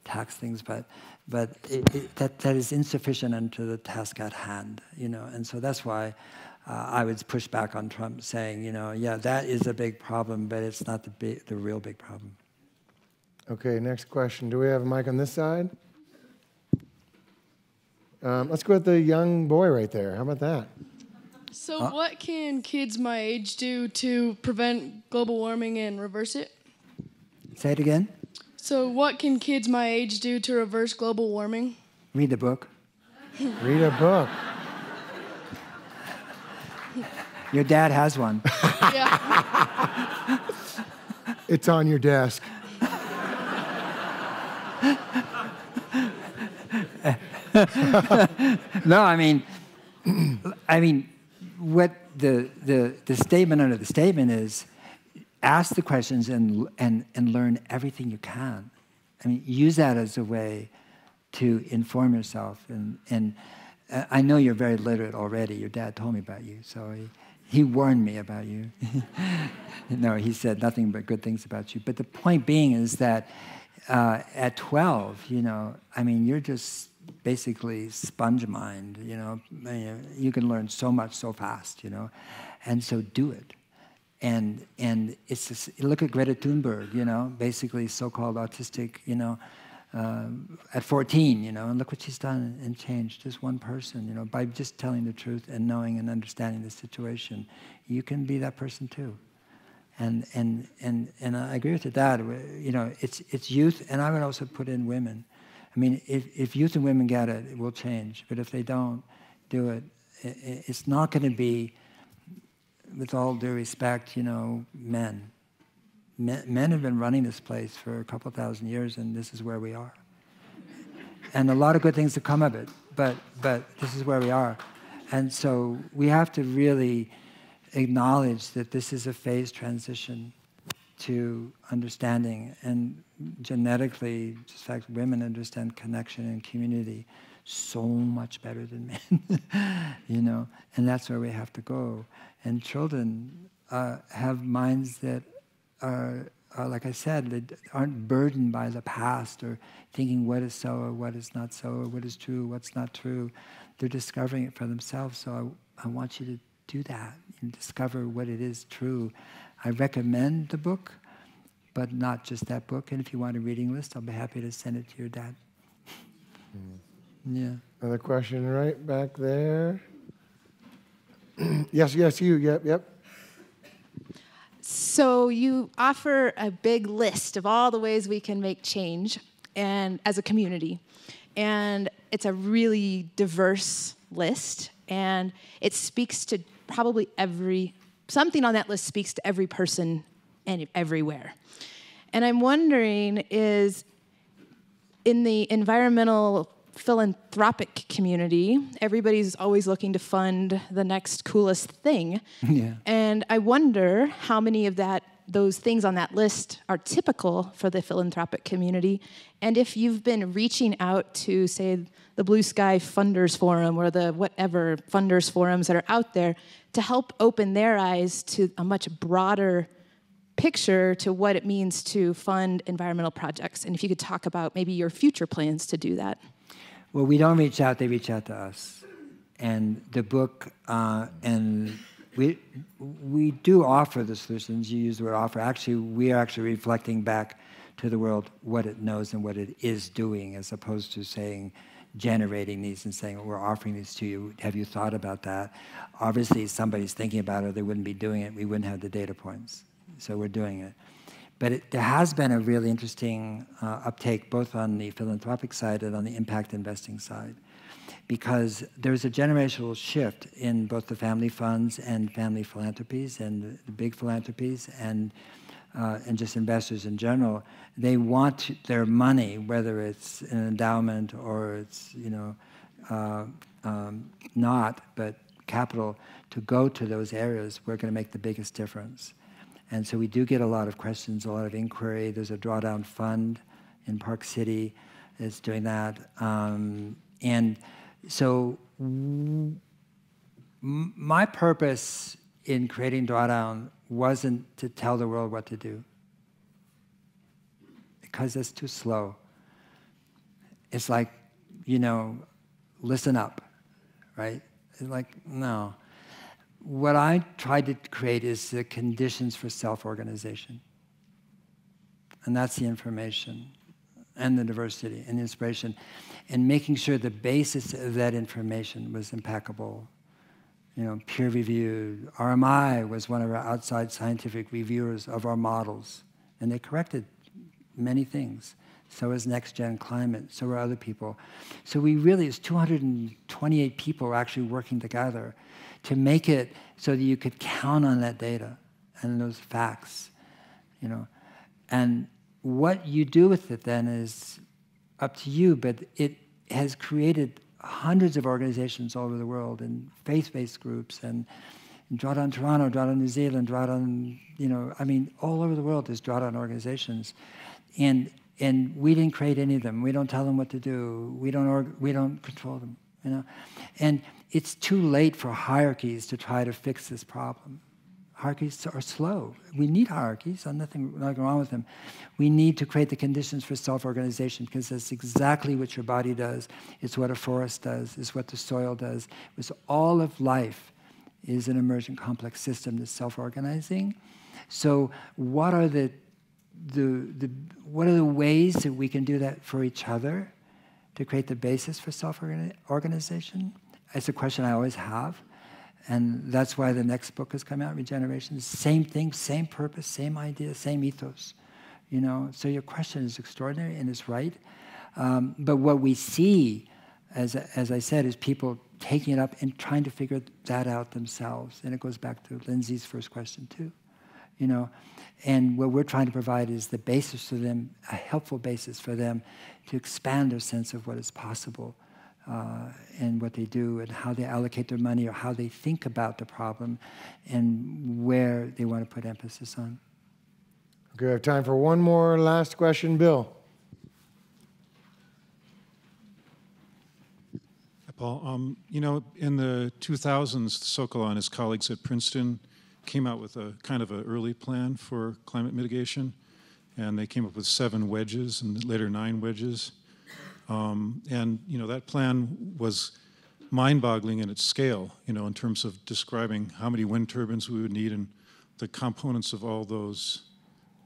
tax things. But that is insufficient unto the task at hand, And so that's why I would push back on Trump saying, yeah, that is a big problem, but it's not the real big problem.
Okay, next question. Do we have a mic on this side? Let's go with the young boy right there. How about that?
So what can kids my age do to prevent global warming and reverse it?
Say it again.
So what can kids my age do to reverse global warming?
Read the book.
Read a book.
Your dad has one.
Yeah.
It's on your desk.
No, what the statement under the statement is, ask the questions and learn everything you can. Use that as a way to inform yourself. And I know you're very literate already. Your dad told me about you, so he warned me about you. No, he said nothing but good things about you. But the point being is that at 12, you're just basically sponge mind, you can learn so much so fast, and so do it. And it's just, look at Greta Thunberg, basically so-called autistic, at 14, and look what she's done and changed. Just one person, by just telling the truth and knowing and understanding the situation, you can be that person too. And I agree with your dad. It's youth, and I would also put in women. If youth and women get it, it will change. But if they don't do it, it's not going to be, with all due respect, men. Men have been running this place for a couple thousand years, and this is where we are. And a lot of good things have come of it, but this is where we are. And so we have to really acknowledge that this is a phased transition to understanding. And genetically, just in fact, women understand connection and community so much better than men, and that's where we have to go. And children have minds that are, like I said, that aren't burdened by the past or thinking what is so or what is not so or what is true, what's not true. They're discovering it for themselves. So I want you to do that and discover what it is true. I recommend the book, but not just that book. And if you want a reading list, I'll be happy to send it to your dad. Yeah.
Another question right back there. Yes, you. Yep.
So you offer a big list of all the ways we can make change and as a community. And it's a really diverse list, and it speaks to probably something on that list speaks to every person and everywhere. And I'm wondering is, in the environmental philanthropic community, everybody's always looking to fund the next coolest thing.
Yeah.
And I wonder how many of those things on that list are typical for the philanthropic community, and if you've been reaching out to, say, the Blue Sky Funders Forum or the whatever funders forums that are out there to help open their eyes to a much broader picture to what it means to fund environmental projects. And if you could talk about maybe your future plans to do that.
Well, we don't reach out, they reach out to us. And the book, and we do offer the solutions. You use the word offer. Actually, we are actually reflecting back to the world what it knows and what it is doing, as opposed to saying, generating these and saying, we're offering these to you. Have you thought about that? Obviously, if somebody's thinking about it, or they wouldn't be doing it, we wouldn't have the data points. So we're doing it. But there has been a really interesting uptake, both on the philanthropic side and on the impact investing side, because there's a generational shift in both the family funds and family philanthropies and the big philanthropies and just investors in general. They want their money, whether it's an endowment or it's not, but capital, to go to those areas where it's going to make the biggest difference. And so we do get a lot of questions, a lot of inquiry. There's a Drawdown fund in Park City that's doing that. And so my purpose in creating Drawdown wasn't to tell the world what to do, because it's too slow. It's like, listen up, right? It's like, no. What I tried to create is the conditions for self-organization. And that's the information and the diversity and the inspiration, and making sure the basis of that information was impeccable, peer-reviewed. RMI was one of our outside scientific reviewers of our models, and they corrected many things. So is Next Gen Climate, so are other people. So it's 228 people actually working together to make it so that you could count on that data and those facts, And what you do with it then is up to you, but it has created hundreds of organizations all over the world, and faith-based groups, and Drawdown Toronto, Drawdown New Zealand, Drawdown, all over the world there's Drawdown organizations. And we didn't create any of them. We don't tell them what to do. We don't control them, And it's too late for hierarchies to try to fix this problem. Hierarchies are slow. We need hierarchies. There's nothing wrong with them. We need to create the conditions for self-organization, because that's exactly what your body does. It's what a forest does. It's what the soil does. It's all of life is an emergent complex system that's self-organizing. So what are the ways that we can do that for each other to create the basis for self-organization? It's a question I always have, and that's why the next book has come out, Regeneration. Same thing, same purpose, same idea, same ethos. So your question is extraordinary and it's right. But what we see, as I said, is people taking it up and trying to figure that out themselves. And it goes back to Lindsay's first question too. And what we're trying to provide is the basis for them, a helpful basis for them to expand their sense of what is possible and what they do and how they allocate their money or how they think about the problem and where they want to put emphasis on.
Okay, we have time for one more last question. Bill.
Hi, Paul. In the 2000s, Sokol and his colleagues at Princeton came out with a kind of an early plan for climate mitigation, and they came up with 7 wedges and later 9 wedges. That plan was mind-boggling in its scale, in terms of describing how many wind turbines we would need and the components of all those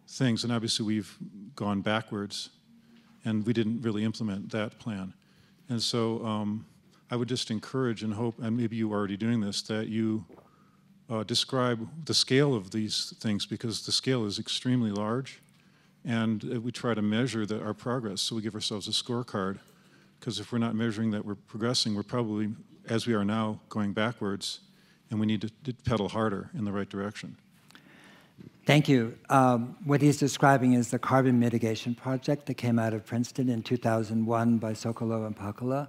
things. And obviously we've gone backwards, and we didn't really implement that plan. And so I would just encourage and hope, and maybe you are already doing this, that you describe the scale of these things, because the scale is extremely large, and we try to measure our progress. So we give ourselves a scorecard, because if we're not measuring that we're progressing, we're probably, as we are now, going backwards, and we need to pedal harder in the right direction.
Thank you. What he's describing is the carbon mitigation project that came out of Princeton in 2001 by Sokolow and Pakula.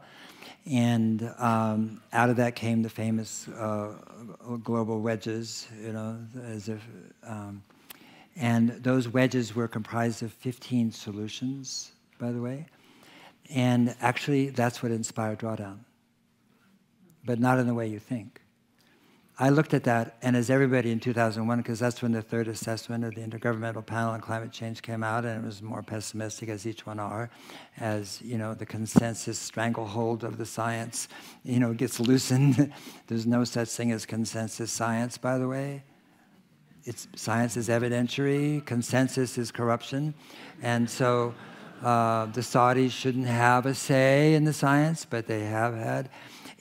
And out of that came the famous global wedges, you know, and those wedges were comprised of 15 solutions, by the way. And actually, that's what inspired Drawdown, but not in the way you think. I looked at that, and as everybody in 2001, because that's when the third assessment of the Intergovernmental Panel on Climate Change came out, and it was more pessimistic, as each one are, as you know, the consensus stranglehold of the science, you know, gets loosened. There's no such thing as consensus science, by the way. Science is evidentiary, consensus is corruption, and so the Saudis shouldn't have a say in the science, but they have had.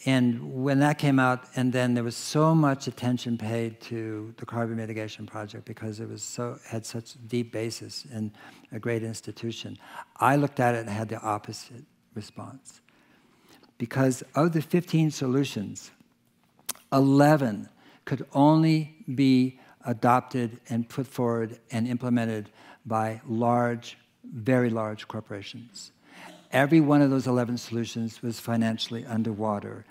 And when that came out, and then there was so much attention paid to the carbon mitigation project because it was had such deep basis in a great institution, I looked at it and had the opposite response. Because of the 15 solutions, 11 could only be adopted and put forward and implemented by large, very large corporations. Every one of those 11 solutions was financially underwater.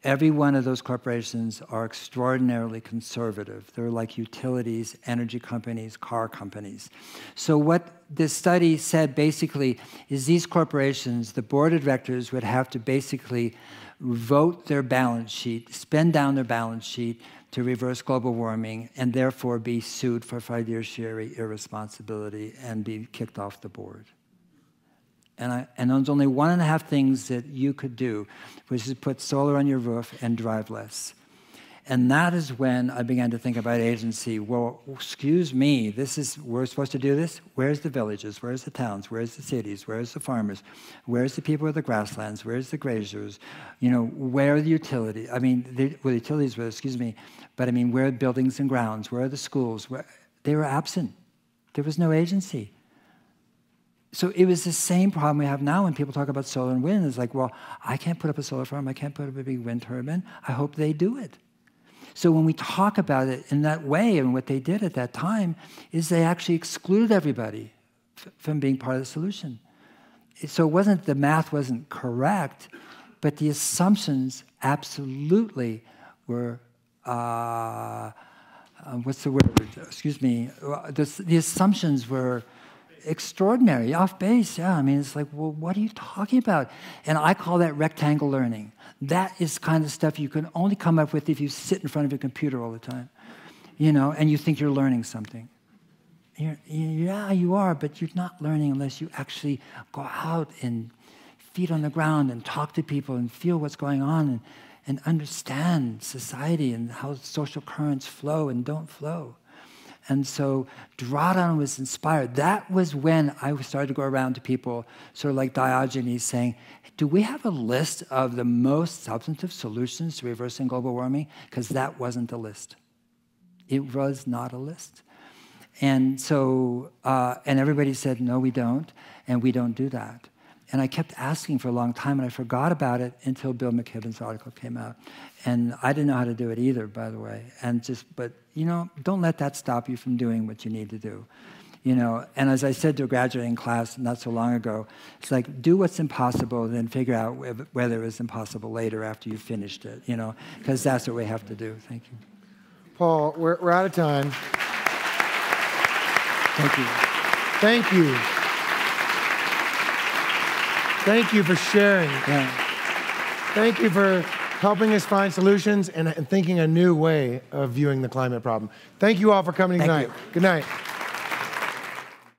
Every one of those corporations are extraordinarily conservative. They're like utilities, energy companies, car companies. So what this study said basically is these corporations, the board of directors would have to basically vote their balance sheet, spend down their balance sheet to reverse global warming, and therefore be sued for fiduciary irresponsibility and be kicked off the board. And there's only 1.5 things that you could do, which is put solar on your roof and drive less. And that is when I began to think about agency. Well, excuse me, we're supposed to do this? Where's the villages? Where's the towns? Where's the cities? Where's the farmers? Where's the people with the grasslands? Where's the graziers? You know, where are the utilities? I mean, the utilities were, excuse me, but I mean, where are buildings and grounds? Where are the schools? They were absent. There was no agency. So it was the same problem we have now when people talk about solar and wind. It's like, well, I can't put up a solar farm. I can't put up a big wind turbine. I hope they do it. So when we talk about it in that way, and what they did at that time is they actually excluded everybody from being part of the solution. So it wasn't, the math wasn't correct, but the assumptions absolutely were, what's the word? Excuse me. The assumptions were extraordinary, off base, yeah. I mean, it's like, well, what are you talking about? And I call that rectangle learning. That is kind of stuff you can only come up with if you sit in front of your computer all the time, you know, and you think you're learning something. Yeah, you are, but you're not learning unless you actually go out and feet on the ground and talk to people and feel what's going on and understand society and how social currents flow and don't flow. And so Drawdown was inspired. That was when I started to go around to people, sort of like Diogenes, saying, do we have a list of the most substantive solutions to reversing global warming? Because that wasn't a list. It was not a list. And so, and everybody said, no, we don't, and we don't do that. And I kept asking for a long time, and I forgot about it until Bill McKibben's article came out. And I didn't know how to do it either, by the way. But you know, don't let that stop you from doing what you need to do. You know, and as I said to a graduating class not so long ago, it's like, do what's impossible, then figure out whether it's impossible later after you've finished it, you know, because that's what we have to do. Thank you.
Paul, we're out of time.
Thank you.
Thank you. Thank you for sharing.
Yeah.
Thank you for helping us find solutions and thinking a new way of viewing the climate problem. Thank you all for coming tonight. Good night.